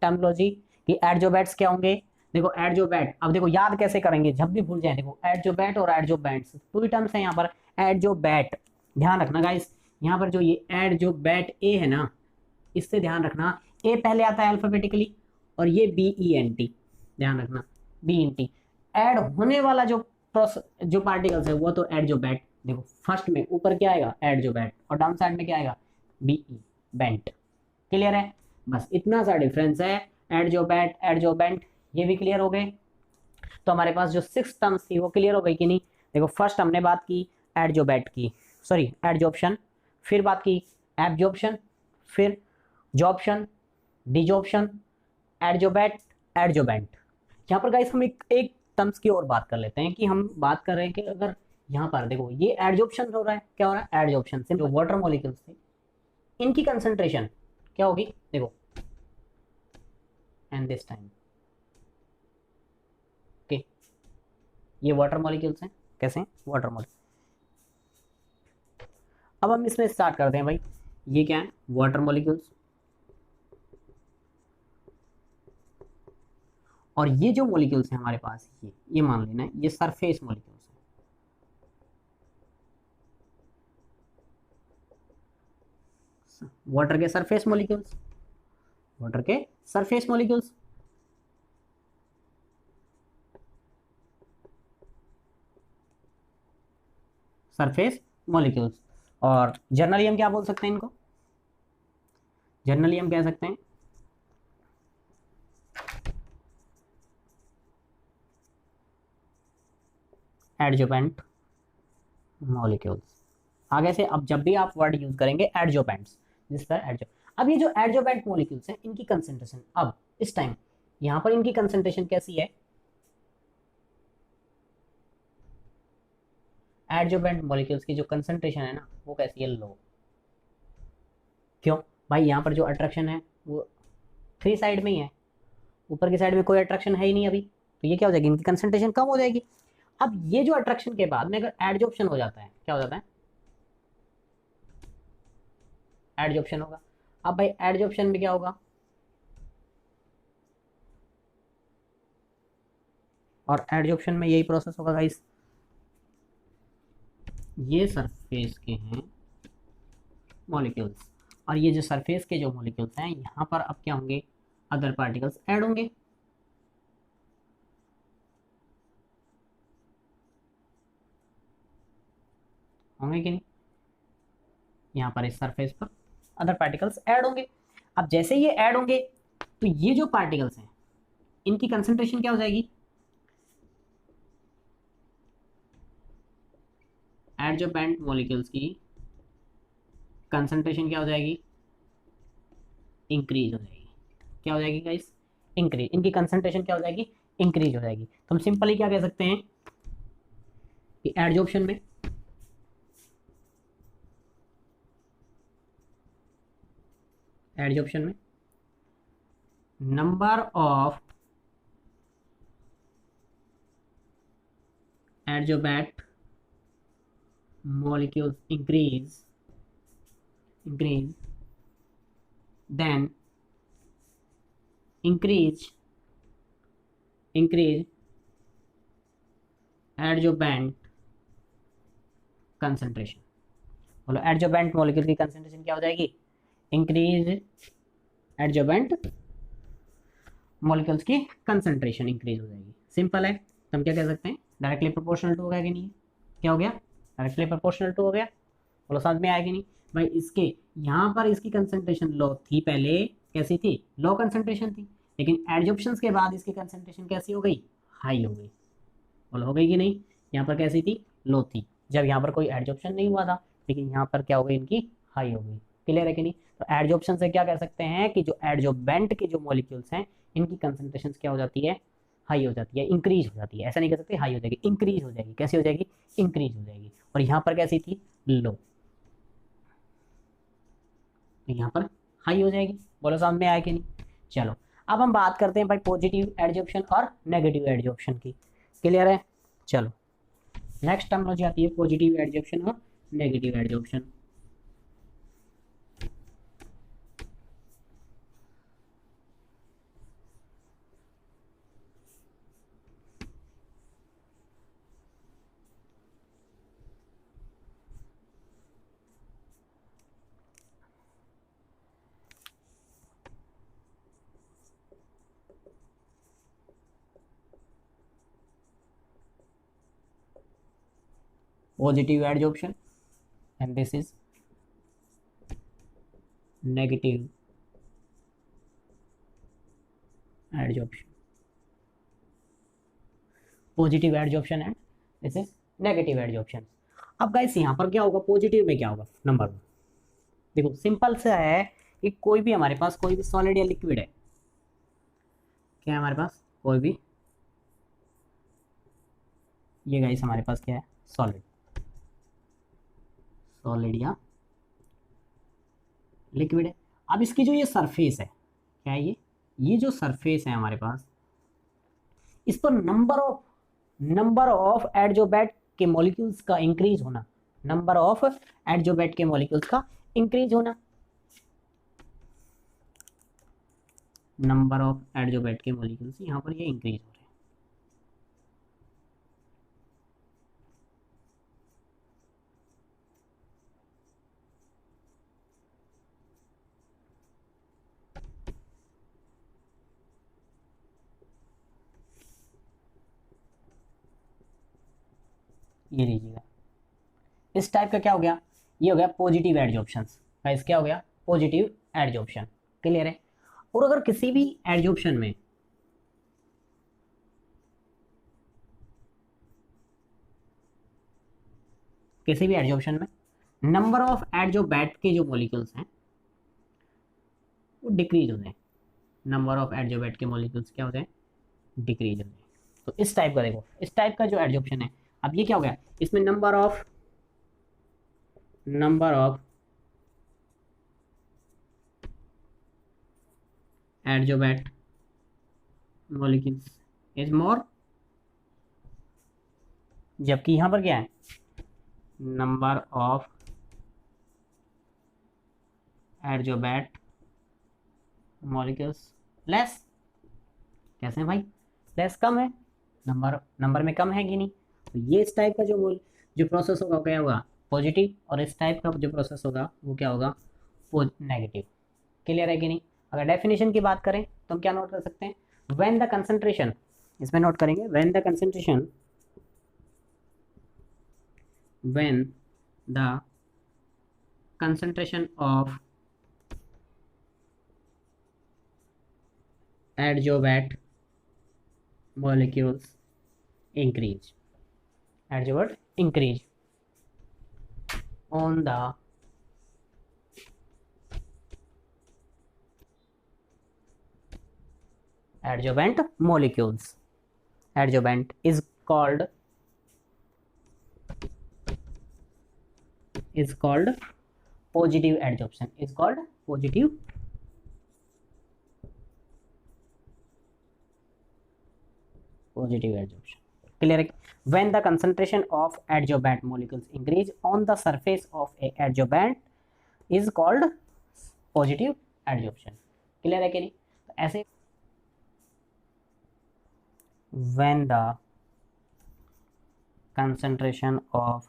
टर्मिनोलॉजी कि एडजोबैट्स क्या होंगे। देखो एडजोबैट, अब देखो याद कैसे करेंगे जब भी भूल जाए, देखो एडजोबैट और एडजोबैंट्स पूरी टर्म्स है यहाँ पर। एडजोबैट, ध्यान रखना गाइस, यहाँ पर जो ये एडजोबैट ए है ना, इससे ध्यान रखना, ए पहले आता है अल्फाबेटिकली और ये BENT, ध्यान रखना BENT। ऐड होने वाला जो जो पार्टिकल्स है वो तो एडजोबैट, देखो फर्स्ट में ऊपर क्या आएगा, एडजोबैट, और डाउन साइड में क्या आएगा, BE बेंट। क्लियर है, बस इतना सा डिफरेंस है, एडजोबैट एडजोबेंट, ये भी क्लियर हो गए। तो हमारे पास जो 6 टर्म्स थी वो क्लियर हो गई कि नहीं। देखो फर्स्ट हमने बात की एडजोबैट की, सॉरी एडजॉर्प्शन, फिर बात की एब्जॉर्प्शन, फिर जॉर्प्शन, डिजॉर्प्शन, एडजोबैट, एडजोबेंट। यहाँ पर गाइस हम एक टर्म्स की और बात कर लेते हैं कि हम बात कर रहे हैं कि अगर यहाँ पर देखो ये एडजॉर्प्शन हो रहा है, क्या हो रहा है, एडजॉर्प्शन से जो वाटर मॉलिक्यूल्स थे इनकी कंसंट्रेशन क्या होगी, देखो एंड दिस टाइम, ओके ये वाटर मॉलिक्यूल्स हैं, कैसे हैं, वाटर मॉलिक्यूल। अब हम इसमें स्टार्ट करते हैं भाई, ये क्या है, वाटर मॉलिक्यूल्स, और ये जो मॉलिक्यूल्स हैं हमारे पास, ये मान लेना ये सरफेस मॉलिक्यूल्स हैं, वाटर के सरफेस मॉलिक्यूल्स, वाटर के सरफेस मॉलिक्यूल्स। सरफेस मॉलिक्यूल्स, और जनरली हम क्या बोल सकते हैं इनको, जनरली हम कह सकते हैं एडजोबेंट मॉलिक्यूल्स। आगे से अब जब भी आप वर्ड यूज करेंगे एडजोबेंट्स, जिस तरह एडजो, अब ये जो एडजोबेंट मॉलिक्यूल्स हैं इनकी कंसंट्रेशन, अब इस टाइम यहां पर इनकी कंसंट्रेशन कैसी है, एडजोबेंट मॉलिक्यूल्स की जो कंसंट्रेशन है ना वो कैसी है, लो। क्यों भाई, यहाँ पर जो अट्रैक्शन है वो 3 साइड में ही है, ऊपर की साइड में कोई अट्रैक्शन है ही नहीं अभी, तो ये क्या हो जाएगी, इनकी कंसंट्रेशन कम हो जाएगी। अब ये जो अट्रैक्शन के बाद में अगर एडजॉर्प्शन हो जाता है, क्या हो जाता है, एडजॉर्प्शन होगा। अब भाई एडजॉर्प्शन में क्या होगा, और एडजॉर्प्शन में यही प्रोसेस होगा गाइस, ये सरफेस के हैं मॉलिक्यूल्स, और ये जो सरफेस के जो मॉलिक्यूल्स हैं यहाँ पर अब क्या होंगे, अदर पार्टिकल्स ऐड होंगे। होंगे कि नहीं, यहाँ पर इस सरफेस पर अदर पार्टिकल्स ऐड होंगे। अब जैसे ये ऐड होंगे तो ये जो पार्टिकल्स हैं इनकी कंसंट्रेशन क्या हो जाएगी, एडजॉर्पेंट मॉलिक्यूल्स की कंसंट्रेशन क्या हो जाएगी, इंक्रीज हो जाएगी। क्या हो जाएगी गाइस, इंक्रीज, इनकी कंसंट्रेशन क्या हो जाएगी, इंक्रीज हो जाएगी। तो हम सिंपली क्या कह सकते हैं कि एडजॉर्प्शन में एडजॉर्प्शन में number of adsorbate molecules increase then increase adjuvant concentration। बोलो एडजोबेंट मॉलिक्यूल की कंसंट्रेशन क्या हो जाएगी? इंक्रीज एडजोबेंट मॉलिक्यूल्स की कंसंट्रेशन इंक्रीज हो जाएगी। सिंपल है, तो हम क्या कह सकते हैं? डायरेक्टली प्रोपोर्शनल टू हो गया कि नहीं? क्या हो गया? डायरेक्टली प्रोपोर्शनल टू हो गया। बोलो समझ में आएगी नहीं भाई? इसके यहाँ पर इसकी कंसंट्रेशन लो थी, पहले कैसी थी? लो कंसंट्रेशन थी, लेकिन एडजॉर्प्शंस के बाद इसकी कंसंट्रेशन कैसी हो गई? हाई हो गई। बोलो हो गई कि नहीं? यहाँ पर कैसी थी? लो थी, जब यहाँ पर कोई एडजॉर्प्शन नहीं हुआ था, लेकिन यहाँ पर क्या हो गई? इनकी हाई हो गई। क्लियर है कि नहीं? तो एडजॉर्प्शन से क्या कह सकते हैं कि जो एडजॉर्बेंट के जो मॉलिक्यूल्स हैं इनकी कंसंट्रेशन क्या हो जाती है? हाई हो जाती है, इंक्रीज हो जाती है। ऐसा नहीं कह सकते हाई हो जाएगी, इंक्रीज हो जाएगी। कैसी हो जाएगी? इंक्रीज हो जाएगी। और यहाँ पर कैसी थी? लो, यहाँ पर हाई हो जाएगी। बोलो समझ में आया कि नहीं? चलो अब हम बात करते हैं भाई पॉजिटिव एडजॉर्प्शन और नेगेटिव एडजॉर्प्शन की। क्लियर है? चलो नेक्स्ट टर्मिनोलॉजी आती है पॉजिटिव एडजॉर्प्शन और negative adsorption. Positive adsorption and this is negative adsorption. Positive adsorption and this is negative adsorption. अब गाइस यहाँ पर क्या होगा? पॉजिटिव में क्या होगा? नंबर 1 देखो सिंपल सा है कि कोई भी हमारे पास कोई भी सॉलिड या लिक्विड है, क्या है हमारे पास? कोई भी, ये गाइस हमारे पास क्या है? सॉलिड या लिक्विड है। अब इसकी जो ये सरफेस है, क्या है ये जो सरफेस है हमारे पास, इस पर नंबर ऑफ एडजोबैट के मॉलिक्यूल्स का इंक्रीज होना, नंबर ऑफ एडजोबैट के मॉलिक्यूल्स का इंक्रीज होना, नंबर ऑफ एडजोबैट के मॉलिक्यूल्स यहाँ पर ये इंक्रीज हो रहे हैं। ये लीजिएगा, इस टाइप का क्या हो गया? ये हो गया पॉजिटिव एडजॉर्प्शन। गाइस क्या हो गया? Positive adsorption. क्लियर है? और अगर किसी भी एडजॉर्प्शन में नंबर ऑफ एडजोबैट के जो मॉलिक्यूल्स हैं वो डिक्रीज हो जाए, नंबर ऑफ एडजोबैट के मॉलिक्यूल्स क्या हो जाए? डिक्रीज हो जाए। तो इस टाइप का देखो, इस टाइप का जो एडजॉर्प्शन है, अब ये क्या हो गया? इसमें number of adsorbate molecules is more, जबकि यहां पर क्या है? Number of adsorbate molecules less. कैसे है भाई? लेस, कम है, नंबर में कम है कि नहीं? तो ये इस टाइप का जो प्रोसेस होगा क्या होगा? पॉजिटिव। और इस टाइप का जो प्रोसेस होगा वो क्या होगा? नेगेटिव। क्लियर है कि नहीं? अगर डेफिनेशन की बात करें तो हम क्या नोट कर सकते हैं? व्हेन द कंसंट्रेशन, इसमें नोट करेंगे when the concentration of adjuvant molecules increase on the adjuvant molecules. Adjuvant is called positive adsorption, is called positive positive adsorption. Clear है? When the concentration of adsorbent molecules increase on the surface of a adsorbent is called positive adsorption. Clear है कि नहीं? तो ऐसे when the concentration of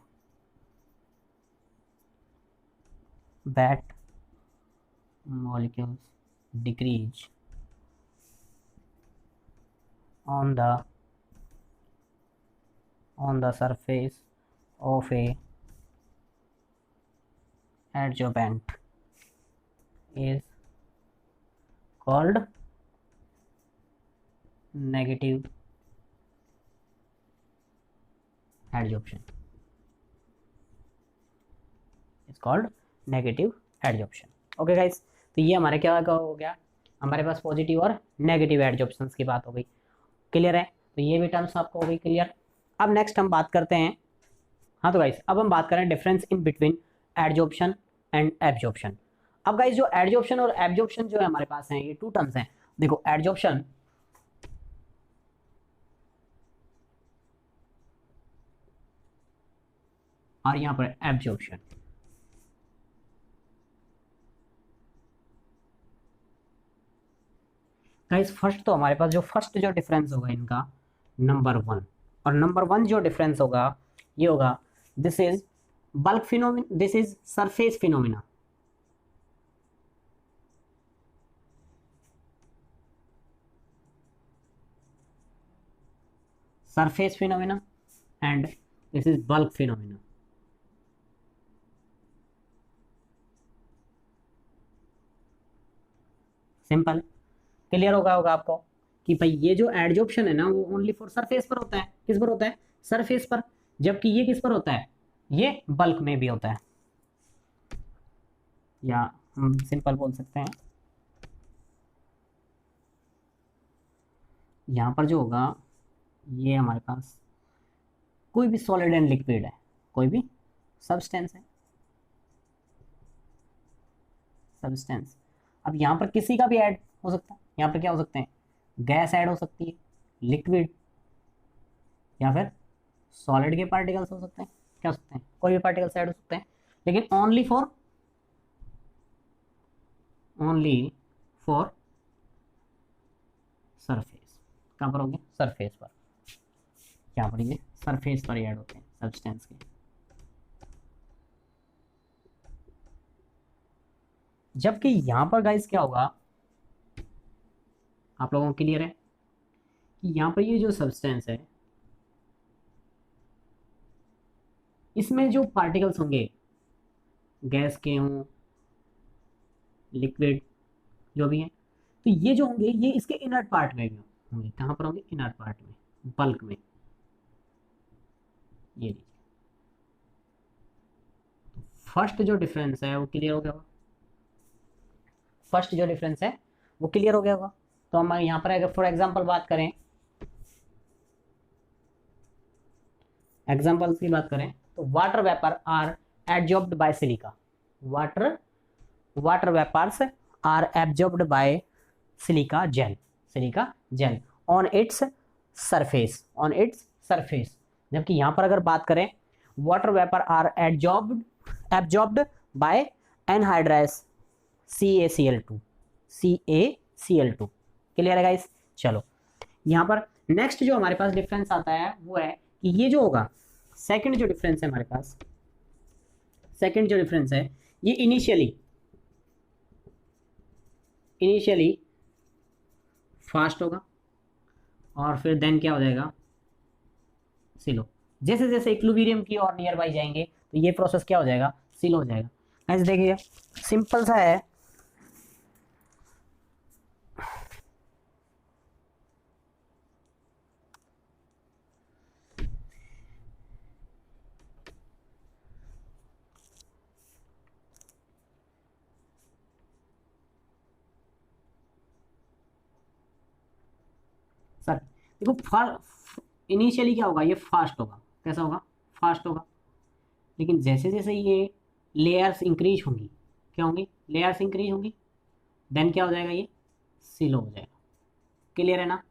BAT molecules decrease on the surface of a adsorbent is called negative adsorption, is called negative adsorption। Okay guys, तो ये हमारे क्या हो गया, हमारे पास पॉजिटिव और नेगेटिव एडजॉर्प्शंस की बात हो गई। क्लियर है? तो ये भी टर्म्स आपको हो गई क्लियर। अब नेक्स्ट हम बात करते हैं, हाँ तो गाइस अब हम बात करें difference in between adsorption and absorption. अब गाइस जो एडजॉर्प्शन और एब्जॉर्प्शन जो है हमारे पास हैं, ये टू टर्म्स हैं। देखो एडजॉर्प्शन और यहाँ पर एब्जॉर्प्शन। गाइस फर्स्ट तो हमारे पास जो फर्स्ट जो डिफरेंस होगा इनका नंबर 1, और नंबर 1 जो डिफरेंस होगा ये होगा this is bulk phenomena, this is surface phenomena. Surface phenomena and this is bulk phenomena. Simple clear होगा आपको कि भाई ये जो एडजॉर्प्शन है ना वो ओनली फॉर सरफेस पर होता है। किस पर होता है? सरफेस पर। जबकि ये किस पर होता है? ये बल्क में भी होता है, या हम सिंपल बोल सकते हैं यहाँ पर जो होगा ये हमारे पास कोई भी सॉलिड एंड लिक्विड है, कोई भी सब्सटेंस है, सब्सटेंस। अब यहाँ पर किसी का भी ऐड हो सकता है। यहाँ पर क्या हो सकते हैं? गैस ऐड हो सकती है, लिक्विड, या फिर सॉलिड के पार्टिकल्स हो सकते हैं। क्या हो सकते हैं? कोई भी पार्टिकल्स ऐड हो सकते हैं, लेकिन ओनली फॉर सरफेस। कहाँ पर होंगे? सरफेस पर। यहाँ पर ये सरफेस पर ऐड होते हैं सब्सटेंस के। जबकि यहाँ पर गाइस क्या होगा, आप लोगों को क्लियर है कि यहाँ पर ये जो सब्सटेंस है इसमें जो पार्टिकल्स होंगे, गैस के हों, लिक्विड जो भी हैं, तो ये जो होंगे ये इसके इनर्ट पार्ट में भी होंगे। कहाँ पर होंगे? इनर्ट पार्ट में, बल्क में। ये लीजिए, फर्स्ट जो डिफरेंस है वो क्लियर हो गया होगा। फर्स्ट जो डिफरेंस है वो क्लियर हो गया होगा। तो हम यहाँ पर अगर फॉर एग्जांपल बात करें, एग्जांपल्स की बात करें तो water vapour are absorbed by silica. Water vapours are absorbed by silica gel on its surface. जबकि यहाँ पर अगर बात करें water vapour are absorbed by anhydrous CaCl2। Clear है गाइस? चलो यहाँ पर नेक्स्ट जो हमारे पास डिफरेंस आता है वो है कि ये जो होगा सेकंड जो डिफरेंस है हमारे पास, सेकंड जो डिफरेंस है ये इनिशियली फास्ट होगा और फिर देन क्या हो जाएगा? स्लो। जैसे जैसे इक्विलिब्रियम की और नियर बाई जाएंगे तो ये प्रोसेस क्या हो जाएगा? स्लो हो जाएगा। ऐसे देखिए सिंपल सा है, सर देखो इनिशियली क्या होगा? ये फास्ट होगा। कैसा होगा? फास्ट होगा। लेकिन जैसे जैसे ये लेयर्स इंक्रीज होंगी, क्या होंगी? लेयर्स इंक्रीज होंगी, देन क्या हो जाएगा? ये स्लो हो जाएगा। क्लियर है ना?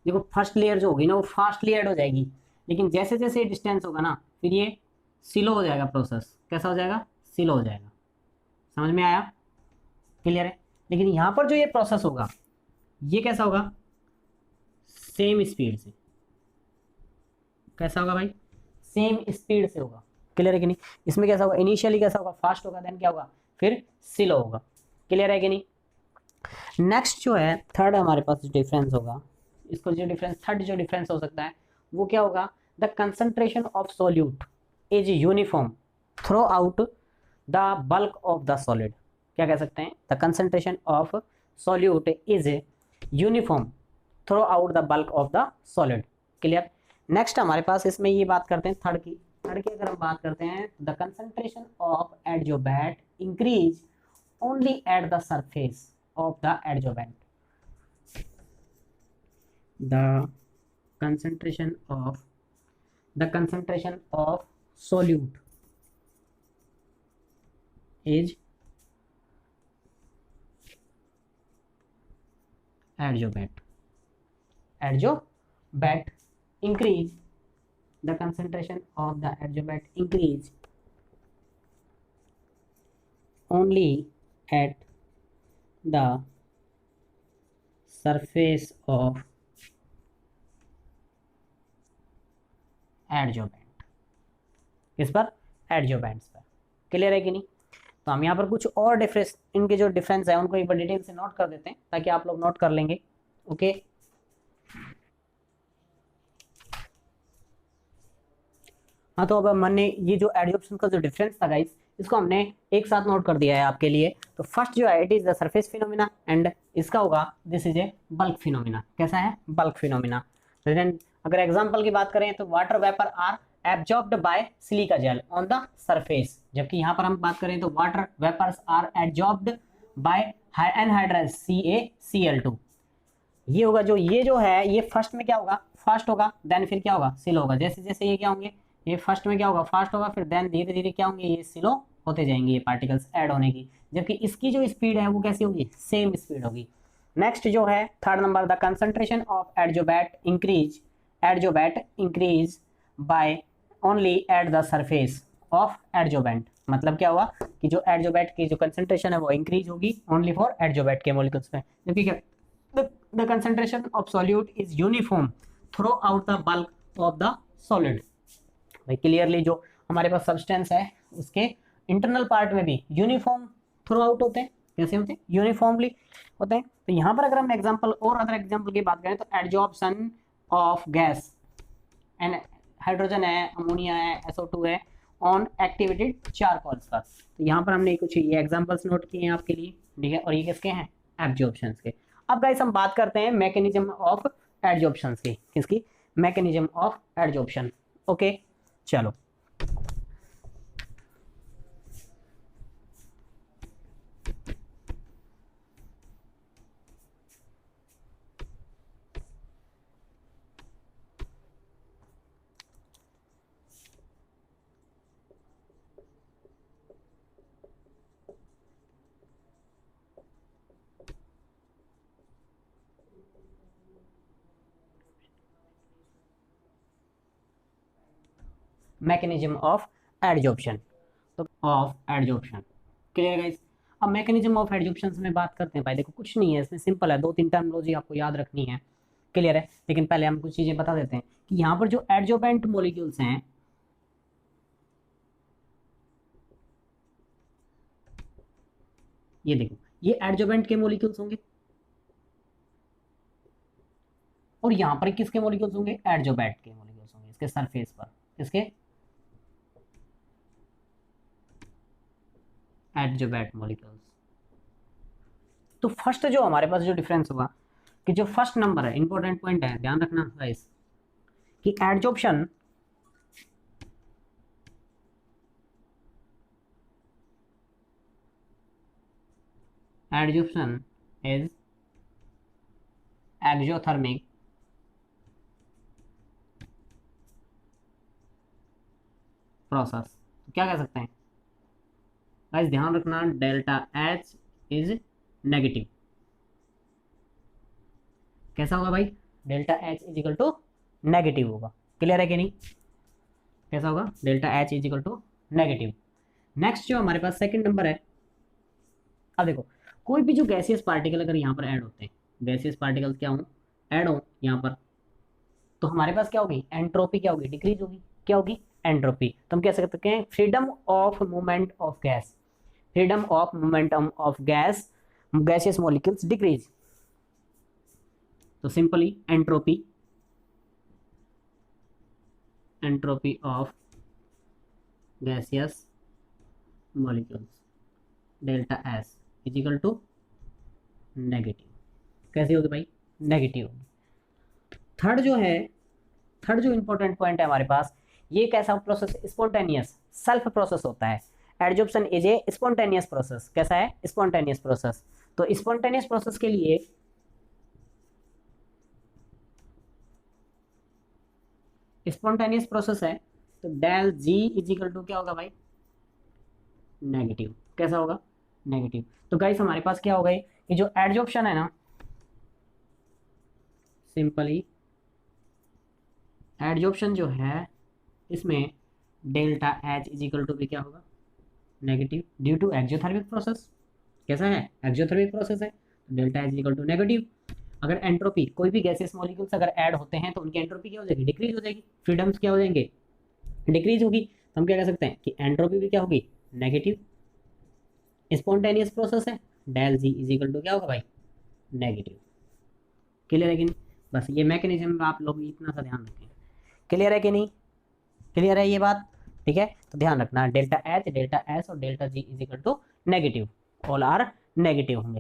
देखो फर्स्ट लेयर जो होगी ना वो फास्टली ऐड हो जाएगी, लेकिन जैसे जैसे डिस्टेंस होगा ना फिर ये स्लो हो जाएगा प्रोसेस। कैसा हो जाएगा? स्लो हो जाएगा। समझ में आया? क्लियर है? लेकिन यहाँ पर जो ये प्रोसेस होगा ये कैसा होगा? सेम स्पीड से। कैसा होगा भाई? सेम स्पीड से होगा। क्लियर है कि नहीं? इसमें कैसा होगा? इनिशियली कैसा होगा? फास्ट होगा, देन क्या होगा? फिर स्लो होगा। क्लियर है कि नहीं? नेक्स्ट जो है थर्ड हमारे पास डिफरेंस होगा, इसको जो डिफरेंस थर्ड जो डिफरेंस हो सकता है वो क्या होगा? The concentration of solute is uniform through out the bulk of the solid. क्या कह सकते हैं? The concentration of solute is uniform through out the bulk of the solid. Clear? Next हमारे पास इसमें ये बात करते हैं थर्ड की अगर हम बात करते हैं the concentration of adsorbate increase only at the surface of the adjuvant. The concentration of solute is adjuvant increase, the concentration of the adjuvant increase only at the surface of adjuvant। किस पर? एडजोवेंट्स पर। Clear है कि नहीं? तो हम यहाँ पर कुछ और डिफरेंस, इनके जो डिफरेंस है उनको एक बार डिटेल से नोट कर देते हैं ताकि आप लोग नोट कर लेंगे। ओके, हाँ तो अब मैंने ये जो एडजॉर्प्शन का जो डिफरेंस था गाइस इसको हमने एक साथ नोट कर दिया है आपके लिए। तो फर्स्ट जो है it is the surface phenomena and इसका होगा this is a bulk phenomena. कैसा है? Bulk phenomena. अगर एग्जांपल की बात करें तो water vapour are absorbed by silica gel on the surface, जबकि यहाँ पर हम बात करें तो water vapours are absorbed by anhydrous CaCl2। ये होगा जो है ये फर्स्ट में क्या होगा? फास्ट होगा, देन फिर क्या होगा? स्लो होगा। जैसे जैसे ये क्या होंगे? ये फर्स्ट में क्या होगा? फास्ट होगा, फिर देन धीरे धीरे क्या होंगे? ये स्लो होते जाएंगे ये पार्टिकल्स ऐड होने की, जबकि इसकी जो स्पीड है वो कैसी होगी? सेम स्पीड होगी। नेक्स्ट जो है third number the concentration of adsorbate increase by only at the surface of adsorbent. मतलब क्या हुआ कि जो एडजोबैट की जो कंसंट्रेशन है वो इंक्रीज होगी ओनली फॉर एडजोबैट के मॉलिक्यूल्स में, जबकि क्या the concentration of solute is uniform throughout the bulk of the solid। भाई क्लियरली जो हमारे पास सब्सटेंस है उसके इंटरनल पार्ट में भी यूनिफॉर्म थ्रू आउट होते हैं। कैसे होते हैं? यूनिफॉर्मली होते हैं। तो यहाँ पर अगर हम एग्जांपल और अदर एग्जांपल की बात करें तो adsorption of gas and hydrogen है, अमोनिया है, SO2 है ऑन एक्टिवेटेड चारकोल्स पर। तो यहाँ पर हमने कुछ ये एग्जांपल्स नोट किए हैं आपके लिए, ठीक है, और ये किसके हैं? एब्जॉर्प्शंस के। अब गाइस हम बात करते हैं मैकेनिज्म ऑफ एडजॉर्प्शन की। किसकी? Mechanism of adsorption. ओके चलो, मैकेनिज्म ऑफ एडजॉर्प्शन। तो ऑफ एडजॉर्प्शन क्लियर गाइस। अब मैकेनिज्म ऑफ एडजॉर्प्शन में बात करते हैं। भाई देखो कुछ नहीं है इसमें, सिंपल है, दो तीन टर्मिनोलॉजी आपको याद रखनी है। क्लियर है? लेकिन पहले हम कुछ चीजें बता देते हैं कि यहाँ पर जो एडजॉर्बेंट मॉलिक्यूल्स हैं ये देखो ये एडजॉर्बेंट के मॉलिक्यूल्स होंगे और यहाँ पर किसके मॉलिक्यूल्स होंगे? एडजॉर्बेंट के मॉलिक्यूल्स होंगे इसके सरफेस पर। इसके एडजॉर्बेंट मॉलिक्यूल्स। तो फर्स्ट जो हमारे पास जो डिफरेंस हुआ कि जो फर्स्ट नंबर है, इंपॉर्टेंट पॉइंट है, ध्यान रखना गाइस, कि एडजॉर्प्शन इज एक्सोथर्मिक प्रोसेस। क्या कह सकते हैं गाइस? ध्यान रखना डेल्टा H इज नेगेटिव। कैसा होगा भाई? Delta H is equal to negative होगा। क्लियर है कि नहीं? कैसा होगा? Delta H is equal to negative. Next जो हमारे पास सेकंड नंबर है, अब देखो कोई भी जो गैसियस पार्टिकल अगर यहाँ पर ऐड होते हैं, गैसियस पार्टिकल्स क्या हो, ऐड हो यहाँ पर, तो हमारे पास क्या होगी? एंट्रोपी क्या होगी? डिक्रीज होगी। क्या होगी? एंट्रोपी। तो हम कह सकते हैं freedom of movement of gas, freedom of momentum of gas, gaseous molecules decrease. तो simply entropy, entropy of gaseous molecules delta S is equal to negative. कैसी होगी भाई? नेगेटिव होगी। थर्ड जो है, थर्ड जो इंपॉर्टेंट पॉइंट है हमारे पास, ये कैसा प्रोसेस? स्पॉन्टेनियस सेल्फ प्रोसेस होता है। Adsorption is a spontaneous process. कैसा है? Spontaneous process. तो स्पॉन्टेनियस प्रोसेस के लिए स्पॉन्टेनियस प्रोसेस है तो del G is equal to क्या होगा भाई? नेगेटिव। कैसा होगा? नेगेटिव। तो गाइस हमारे पास क्या हो गई कि जो एडजॉर्प्शन है ना, सिंपली एडजॉर्प्शन जो है इसमें delta H is equal to भी क्या होगा? Negative, due to exothermic process. कैसा है? एक्सोथर्मिक प्रोसेस है तो delta H is equal to negative. अगर एंट्रोपी, कोई भी गैसेस मॉलिक्यूल्स अगर ऐड होते हैं तो उनकी एंट्रोपी क्या हो जाएगी? डिक्रीज हो जाएगी। फ्रीडम्स क्या हो जाएंगे? डिक्रीज होगी। तो हम क्या कह सकते हैं कि एंट्रोपी भी क्या होगी? नेगेटिव। स्पॉन्टेनियस प्रोसेस है, del G is equal to क्या होगा भाई? नेगेटिव। क्लियर है कि नहीं? बस ये मैकेनिज्म आप लोग इतना सा ध्यान रखें। क्लियर है कि नहीं? क्लियर है ये बात? ठीक है, तो ध्यान रखना डेल्टा एच, डेल्टा एस और delta G is equal to negative, all are negative होंगे।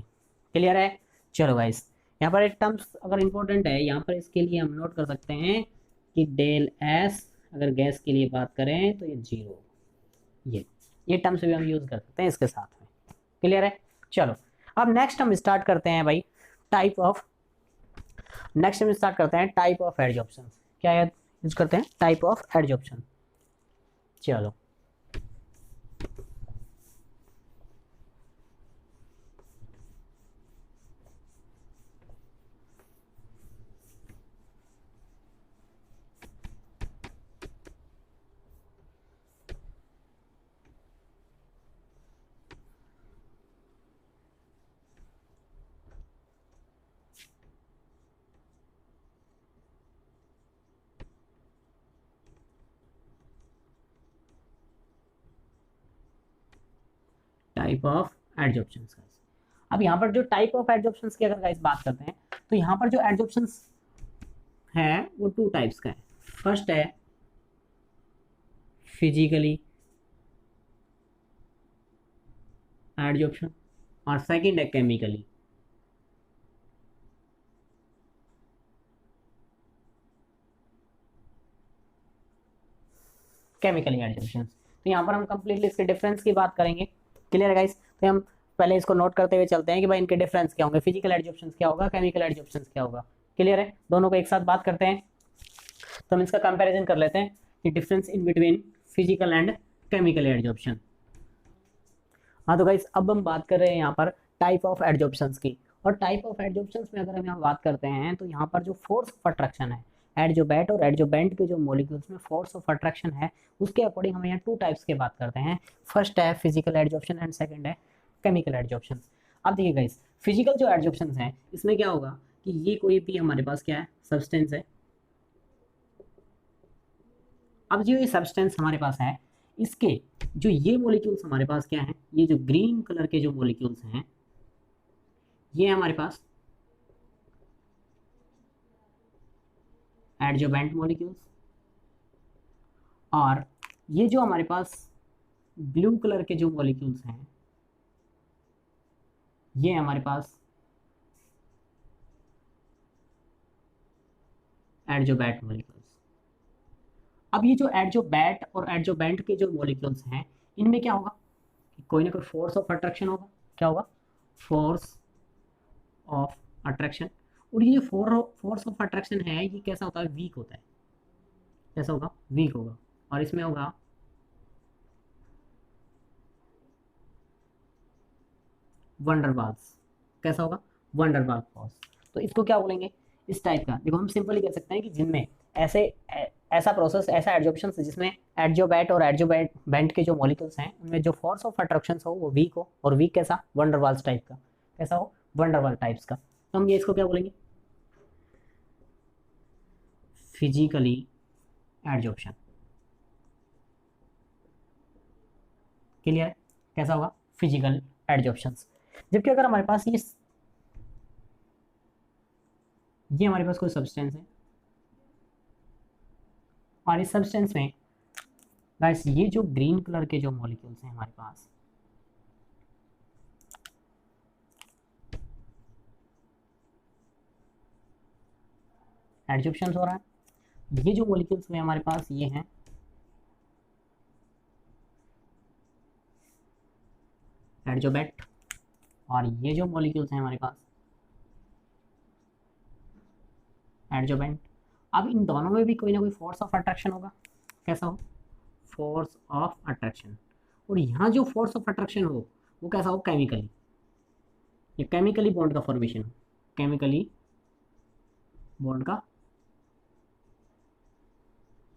क्लियर है? चलो गाइस, यहाँ पर एक टर्म्स अगर इंपॉर्टेंट है यहाँ पर, इसके लिए हम नोट कर सकते हैं कि डेल एस अगर गैस के लिए बात करें तो ये जीरो, ये टर्म्स भी हम यूज कर सकते हैं इसके साथ में। क्लियर है? चलो अब नेक्स्ट हम स्टार्ट करते हैं भाई टाइप ऑफ, नेक्स्ट हम स्टार्ट करते हैं टाइप ऑफ एडजॉर्प्शन। क्या यूज करते हैं? Type of adsorption. चलो टाइप ऑफ एडजॉर्प्शंस। अब यहाँ पर जो टाइप ऑफ एडजॉर्प्शंस की अगर गाइस बात करते हैं तो यहाँ पर जो एडजॉर्प्शंस है वो टू टाइप्स का है। फर्स्ट है फिजिकली एडजॉर्प्शन और सेकंड है केमिकली। केमिकली एडजॉर्प्शंस। तो यहाँ पर हम कंप्लीटली इसके डिफरेंस की बात करेंगे। क्लियर है गाइस? तो हम पहले इसको नोट करते हुए चलते हैं कि भाई इनके डिफरेंस क्या होंगे, फिजिकल एडजॉर्प्शंस क्या होगा, केमिकल एडजॉर्प्शंस क्या होगा। क्लियर है? दोनों को एक साथ बात करते हैं तो हम इसका कंपैरिजन कर लेते हैं कि difference in between physical and chemical adsorption. हाँ तो गाइस अब हम बात कर रहे हैं यहाँ पर टाइप ऑफ एडजॉर्प्शंस की। और टाइप ऑफ एडजॉर्प्शंस में अगर हम यहाँ बात करते हैं तो यहाँ पर जो फोर्स ऑफ अट्रैक्शन है, एडजोबैट और एडजोबेंट के जो मॉलिक्यूल्स में फोर्स ऑफ अट्रैक्शन है उसके अकॉर्डिंग हम यहाँ टू टाइप्स की बात करते हैं। फर्स्ट है फिजिकल एडजॉर्प्शन एंड सेकंड है केमिकल एडजॉर्प्शन। अब देखिए गाइस, फिजिकल जो एडजॉर्प्शन है इसमें क्या होगा कि ये कोई भी हमारे पास क्या है? सब्सटेंस है। अब जो ये सब्सटेंस हमारे पास है इसके जो ये मॉलिक्यूल्स हमारे पास क्या है, ये जो ग्रीन कलर के जो मॉलिक्यूल्स हैं ये हमारे पास एडजोबेंट मॉलिक्यूल्स, और ये जो हमारे पास ब्लू कलर के जो मॉलिक्यूल्स हैं ये हमारे पास एडजोबैट मॉलिक्यूल्स। अब ये जो एडजोबैट और एडजोबेंट के जो मॉलिक्यूल्स हैं इनमें क्या होगा कि कोई ना कोई फोर्स ऑफ अट्रैक्शन होगा। क्या होगा? Force of attraction. और ये फोर्स ऑफ अट्रैक्शन है ये कैसा होता है? वीक होता है। कैसा होगा? वीक होगा। और इसमें होगा वंडरवाल्स। कैसा होगा? Van der Waals force. तो इसको क्या बोलेंगे? इस टाइप का। देखो हम सिंपली कह सकते हैं कि जिनमें ऐसा प्रोसेस, ऐसा एडजॉर्प्शन जिसमें एडजोबैट और एडजोबैंट के जो मॉलिक्यूल्स हैं उनमें जो फोर्स ऑफ अट्रैक्शन हो वो वीक हो, और वीक कैसा, वंडरवाल्स टाइप का, कैसा हो, वंडरवाल टाइप्स का। तो हम ये इसको क्या बोलेंगे, फिजिकली एडजॉर्प्शन। क्लियर है, कैसा होगा, फिजिकल एडजॉर्प्शन। जबकि अगर हमारे पास ये हमारे पास कोई सब्सटेंस है और इस सब्सटेंस में गाइस ये जो ग्रीन कलर के जो मॉलिक्यूल्स हैं हमारे पास, एडजॉर्प्शन हो रहा है। ये जो मॉलिक्यूल्स में हमारे पास ये हैं एडजोबैट, और ये जो मॉलिक्यूल्स हैं हमारे पास एडजोबेंट। अब इन दोनों में भी कोई ना कोई फोर्स ऑफ अट्रैक्शन होगा, कैसा हो, फोर्स ऑफ अट्रैक्शन। और यहाँ जो फोर्स ऑफ अट्रैक्शन हो वो कैसा हो, केमिकली, ये केमिकली बॉन्ड का फॉर्मेशन हो, केमिकली बॉन्ड का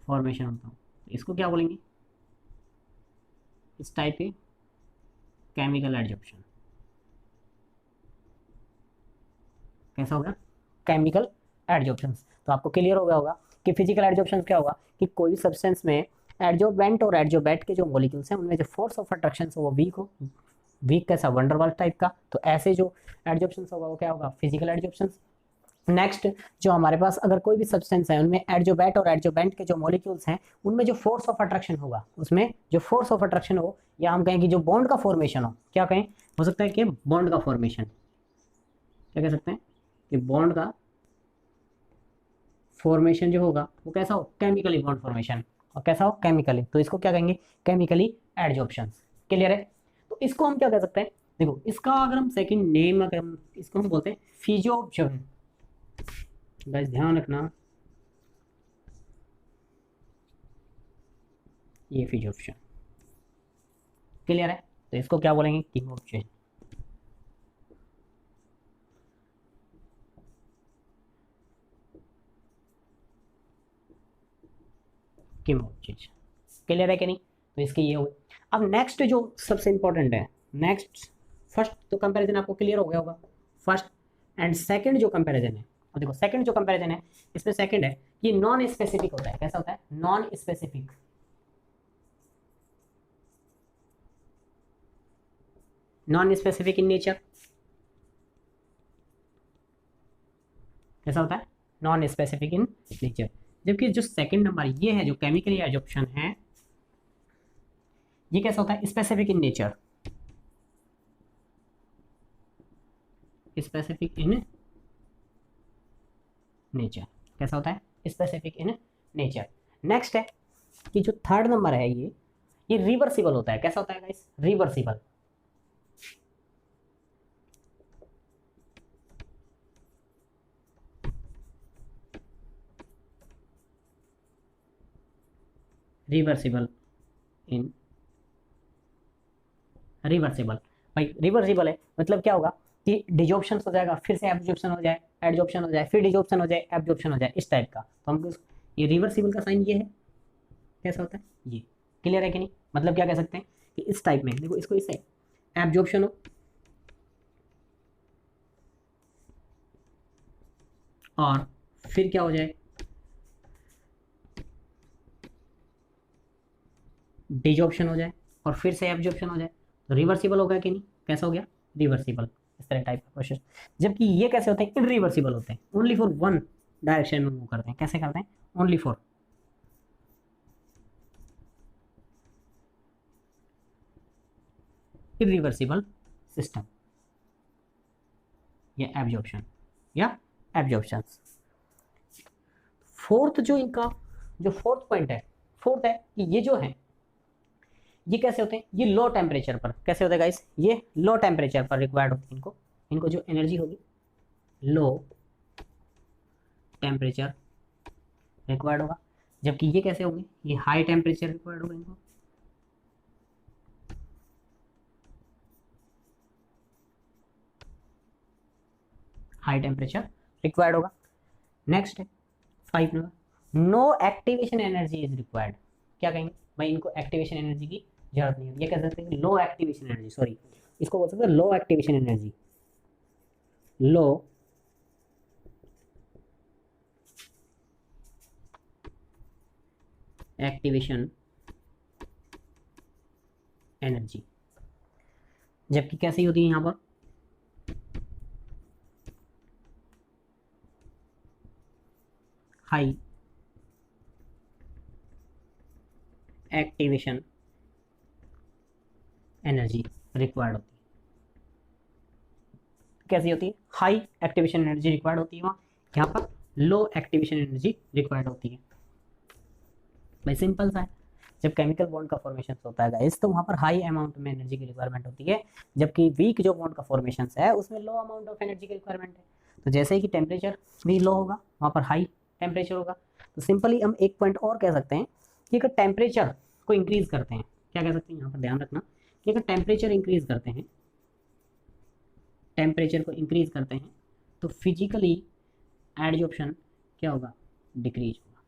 फॉर्मेशन होता हो। इसको क्या बोलेंगे, इस टाइप के केमिकल एडजॉर्प्शन। कैसा होगा, केमिकल एडजॉर्प्शन। तो आपको क्लियर हो गया होगा कि फिजिकल एडजॉर्प्शन क्या होगा कि कोई भी सब्सटेंस में एडजोबेंट और एडजोबैट के जो मॉलिक्यूल्स हैं उनमें जो फोर्स ऑफ अट्रैक्शन हो वो वीक हो, वीक कैसा, वंडरवाल टाइप का। तो ऐसे जो एडजॉर्प्शन होगा वो क्या होगा, फिजिकल एडजॉर्प्शन। नेक्स्ट, जो हमारे पास अगर कोई भी सब्सटेंस है उनमें एडजोबैट और एडजोबेंट के जो मॉलिक्यूल्स हैं उनमें जो फोर्स ऑफ अट्रैक्शन होगा, उसमें जो फोर्स ऑफ अट्रैक्शन हो, या हम कहें कि जो बॉन्ड का फॉर्मेशन हो, क्या कहें, हो सकता है कि बॉन्ड का फॉर्मेशन, क्या कह सकते हैं कि बॉन्ड का फॉर्मेशन जो होगा वो कैसा हो, केमिकली बॉन्ड फॉर्मेशन, और कैसा हो, केमिकली। तो इसको क्या कहेंगे, केमिकली एडजॉर्प्शन। क्लियर है। तो इसको हम क्या कह सकते हैं, देखो इसका अगर हम सेकंड नेम, अगर हम इसको हम बोलते हैं फिजियोप्शन। गाइस ध्यान रखना, ये फिजियोप्शन। क्लियर है। तो इसको क्या बोलेंगे, कीमोप्शन। कीमोप्शन। क्लियर है कि नहीं। तो इसके ये हुए। अब नेक्स्ट जो सबसे इंपॉर्टेंट है, नेक्स्ट, फर्स्ट तो कंपैरिजन आपको क्लियर हो गया होगा, फर्स्ट एंड सेकंड जो कंपैरिजन है। और देखो सेकंड जो कंपैरिजन है, इसमें सेकंड है ये नॉन स्पेसिफिक होता है। कैसा होता है, non specific. Non specific in nature, कैसा होता है, नॉन स्पेसिफिक इन नेचर। जबकि जो सेकंड नंबर ये है, जो केमिकली एडजॉर्प्शन है, ये कैसा होता है, specific in nature. Specific in nature, कैसा होता है, स्पेसिफिक इन नेचर। नेक्स्ट है कि जो थर्ड नंबर है ये रिवर्सिबल होता है। कैसा होता है guys, reversible. Reversible in, reversible भाई, रिवर्सिबल है मतलब क्या होगा कि डिजॉर्प्शन हो जाएगा, फिर से एब्जॉर्प्शन हो जाए, एडजॉर्प्शन हो जाए, फिर डिजॉर्प्शन हो जाए, एब्जॉर्प्शन हो जाए, इस टाइप का। तो हम ये रिवर्सिबल का साइन ये है, कैसा होता है ये। क्लियर है कि नहीं। मतलब क्या कह सकते हैं कि इस टाइप में, देखो इसको इससे एब्जॉर्प्शन हो और फिर क्या हो जाए, डिजॉर्प्शन हो जाए और फिर से एब्जॉर्प्शन हो जाए, तो रिवर्सिबल होगा कि नहीं। कैसा हो गया, रिवर्सिबल। इस तरह टाइप का प्रोसेस। जबकि ये कैसे होते हैं, इरिवर्सिबल होते हैं, ओनली फॉर वन डायरेक्शन में मूव करते हैं। कैसे करते हैं, ओनली फॉर इरिवर्सिबल सिस्टम या एब्जॉर्प्शन, या एब्जॉर्प्शन। फोर्थ जो इनका जो फोर्थ पॉइंट है, फोर्थ है कि ये जो है ये कैसे होते हैं, ये लो टेम्परेचर पर। कैसे होते हैं गाइस, ये लो टेम्परेचर पर रिक्वायर्ड होती है इनको जो एनर्जी होगी लो टेम्परेचर रिक्वायर्ड होगा। जबकि ये कैसे होंगे, ये हाई टेम्परेचर रिक्वायर्ड होगा इनको। हाई टेम्परेचर रिक्वायर्ड होगा। नेक्स्ट है 5 number, no activation energy is required. क्या कहेंगे भाई, इनको एक्टिवेशन एनर्जी की जरूरत नहीं है, ये कह सकते हैं लो एक्टिवेशन एनर्जी, सॉरी इसको बोल सकते हैं लो एक्टिवेशन एनर्जी, लो एक्टिवेशन एनर्जी। जबकि कैसी होती है यहाँ पर, हाई एक्टिवेशन एनर्जी रिक्वायर्ड होती है। कैसी होती है, हाई एक्टिवेशन एनर्जी रिक्वायर्ड होती है वहाँ, यहाँ पर लो एक्टिवेशन एनर्जी रिक्वायर्ड होती है। भाई सिंपल सा है, जब केमिकल बॉन्ड का फॉर्मेशन होता है गाइस तो वहाँ पर हाई अमाउंट में एनर्जी की रिक्वायरमेंट होती है, जबकि वीक जो बॉन्ड का फॉर्मेशन है उसमें लो अमाउंट ऑफ एनर्जी की रिक्वायरमेंट है। तो जैसे ही कि टेम्परेचर भी लो होगा वहाँ पर हाई टेम्परेचर होगा, तो सिंपली हम एक पॉइंट और कह सकते हैं कि अगर टेम्परेचर को इंक्रीज करते हैं, क्या कह सकते हैं यहाँ पर ध्यान रखना कि अगर टेम्परेचर इंक्रीज करते हैं, टेम्परेचर को इंक्रीज करते हैं तो फिजिकली एडजॉर्प्शन क्या होगा, डिक्रीज होगा।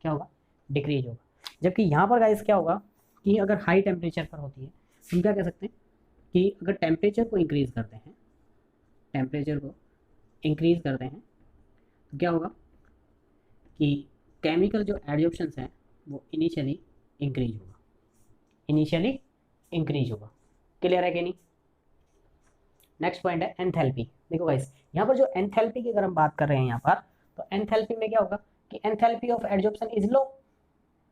क्या होगा, डिक्रीज होगा। जबकि यहाँ पर गाइस क्या होगा कि अगर हाई टेम्परेचर पर होती है हम क्या कह सकते हैं कि अगर टेम्परेचर को इंक्रीज करते हैं, टेम्परेचर को इंक्रीज करते हैं तो क्या होगा कि केमिकल जो एडजॉर्प्शन है वो इनिशियली इंक्रीज होगा, इनिशियली इंक्रीज होगा। क्लियर है कि नहीं। नेक्स्ट पॉइंट है एंथैल्पी। देखो गाइस यहाँ पर जो एंथैल्पी की अगर हम बात कर रहे हैं यहाँ पर, तो एंथैल्पी में क्या होगा कि enthalpy of adsorption is low,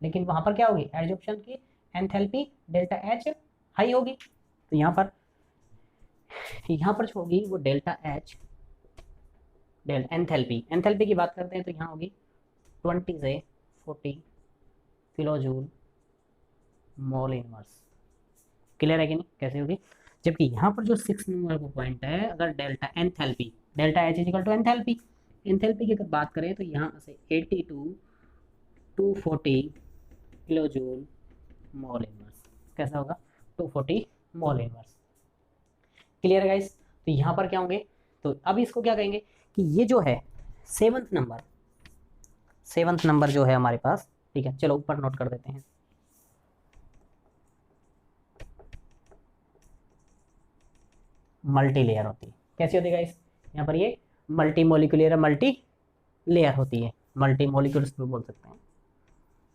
लेकिन वहां पर क्या होगी, एडजॉर्प्शन की एंथैल्पी डेल्टा एच हाई होगी। तो यहाँ पर जो होगी वो डेल्टा एच एंथैल्पी की बात करते हैं तो यहाँ होगी 20 से 40 kilo joule mole inverse. Clear है कि नहीं, कैसे होगी। जबकि यहाँ पर जो 6 नंबर का पॉइंट है, अगर delta enthalpy, delta H is equal to enthalpy, enthalpy की अगर बात करें तो यहाँ से 80 to 240 kilo joule mole inverse, कैसा होगा 240 मोल इनवर्स। क्लियर है गाइस। तो यहाँ पर क्या होंगे, तो अब इसको क्या कहेंगे कि ये जो है 7th नंबर जो है हमारे पास, ठीक है चलो ऊपर नोट कर देते हैं। मल्टी लेयर होती है, कैसी होती है गाइस, यहाँ पर ये मल्टी मोलिकुलर मल्टी लेयर होती है, मल्टी मोलिकुलर्स भी बोल सकते हैं।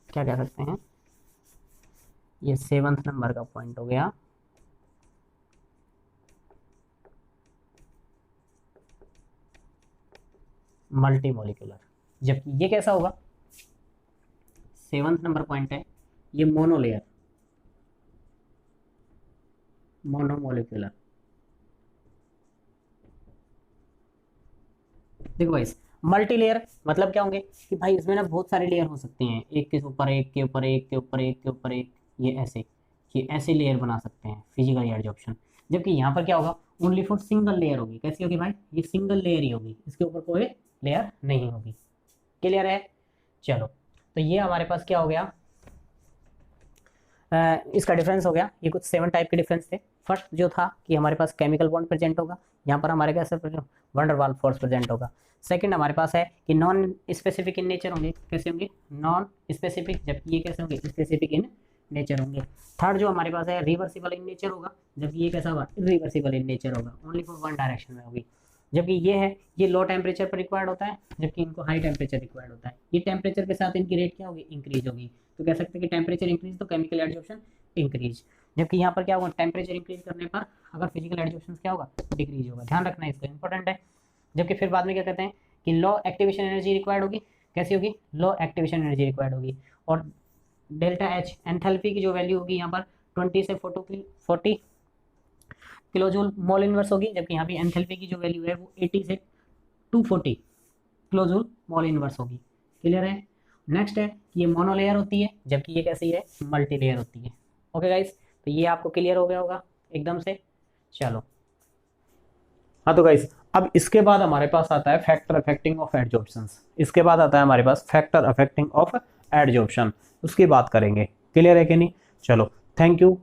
क्या कह सकते हैं, ये 7th नंबर का पॉइंट हो गया। मल्टी मोलिकुलर, जबकि ये कैसा होगा, 7th नंबर पॉइंट है ये मोनोलेयर, मोनोमोलिकुलर। देखो भाई मल्टी लेयर मतलब क्या होंगे कि भाई इसमें ना बहुत सारे लेयर हो सकते हैं, एक के ऊपर एक के ऊपर एक के ऊपर एक के ऊपर एक, ये ऐसे लेयर बना सकते हैं फिजिकल एडजॉर्प्शन। जबकि यहाँ पर क्या होगा, ओनली फॉर सिंगल लेयर होगी। कैसी होगी भाई, ये सिंगल लेयर ही होगी, इसके ऊपर कोई लेयर नहीं होगी। क्लियर है। चलो तो ये हमारे पास क्या हो गया, इसका डिफरेंस हो गया। ये कुछ 7 टाइप के डिफरेंस थे। फर्स्ट जो था कि हमारे पास केमिकल बॉन्ड प्रेजेंट होगा, यहाँ पर हमारे कैसे van der Waals force present होगा। सेकंड हमारे पास है कि नॉन स्पेसिफिक इन नेचर होंगे, कैसे होंगे, नॉन स्पेसिफिक, जबकि ये कैसे होंगे, स्पेसिफिक इन नेचर होंगे। थर्ड जो हमारे पास है रिवर्सिबल इन नेचर होगा, जबकि ये कैसा होगा, रिवर्सिबल इन नेचर होगा, ओनली फॉर वन डायरेक्शन में होगी। जबकि ये है, ये लो टेम्परेचर पर रिक्वायर्ड होता है, जबकि इनको हाई टेम्परेचर रिक्वायर्ड होता है। ये टेम्परेचर के साथ इनकी रेट क्या होगी, इंक्रीज होगी। तो कह सकते हैं कि टेम्परेचर इंक्रीज तो केमिकल एडजॉर्प्शन इंक्रीज। जबकि यहाँ पर क्या होगा, टेम्परेचर इंक्रीज करने पर अगर फिजिकल एडजॉर्प्शन क्या होगा, डिक्रीज होगा। ध्यान रखना इसको, इंपॉर्टेंट है। जबकि फिर बाद में क्या कहते हैं कि लो एक्टिवेशन एनर्जी रिक्वायर्ड होगी, कैसी होगी, लो एक्टिवेशन एनर्जी रिक्वायर्ड होगी। और डेल्टा एच एंथैल्पी की जो वैल्यू होगी यहाँ पर 20 से 40 किलो जूल मोल इनवर्स होगी, जबकि यहाँ पे एंथैल्पी की जो वैल्यू है वो 80 से 240 किलो जूल मोल इनवर्स होगी। क्लियर है। नेक्स्ट है कि ये मोनोलेयर होती है, जबकि ये कैसी है, मल्टी लेयर होती है। ओके गाइस, तो ये आपको क्लियर हो गया होगा एकदम से। चलो हाँ तो गाइस अब इसके बाद हमारे पास आता है फैक्टर अफेक्टिंग ऑफ एडजॉर्प्शंस। इसके बाद आता है हमारे पास फैक्टर अफेक्टिंग ऑफ एडजॉर्प्शन, उसकी बात करेंगे। क्लियर है कि नहीं। चलो थैंक यू।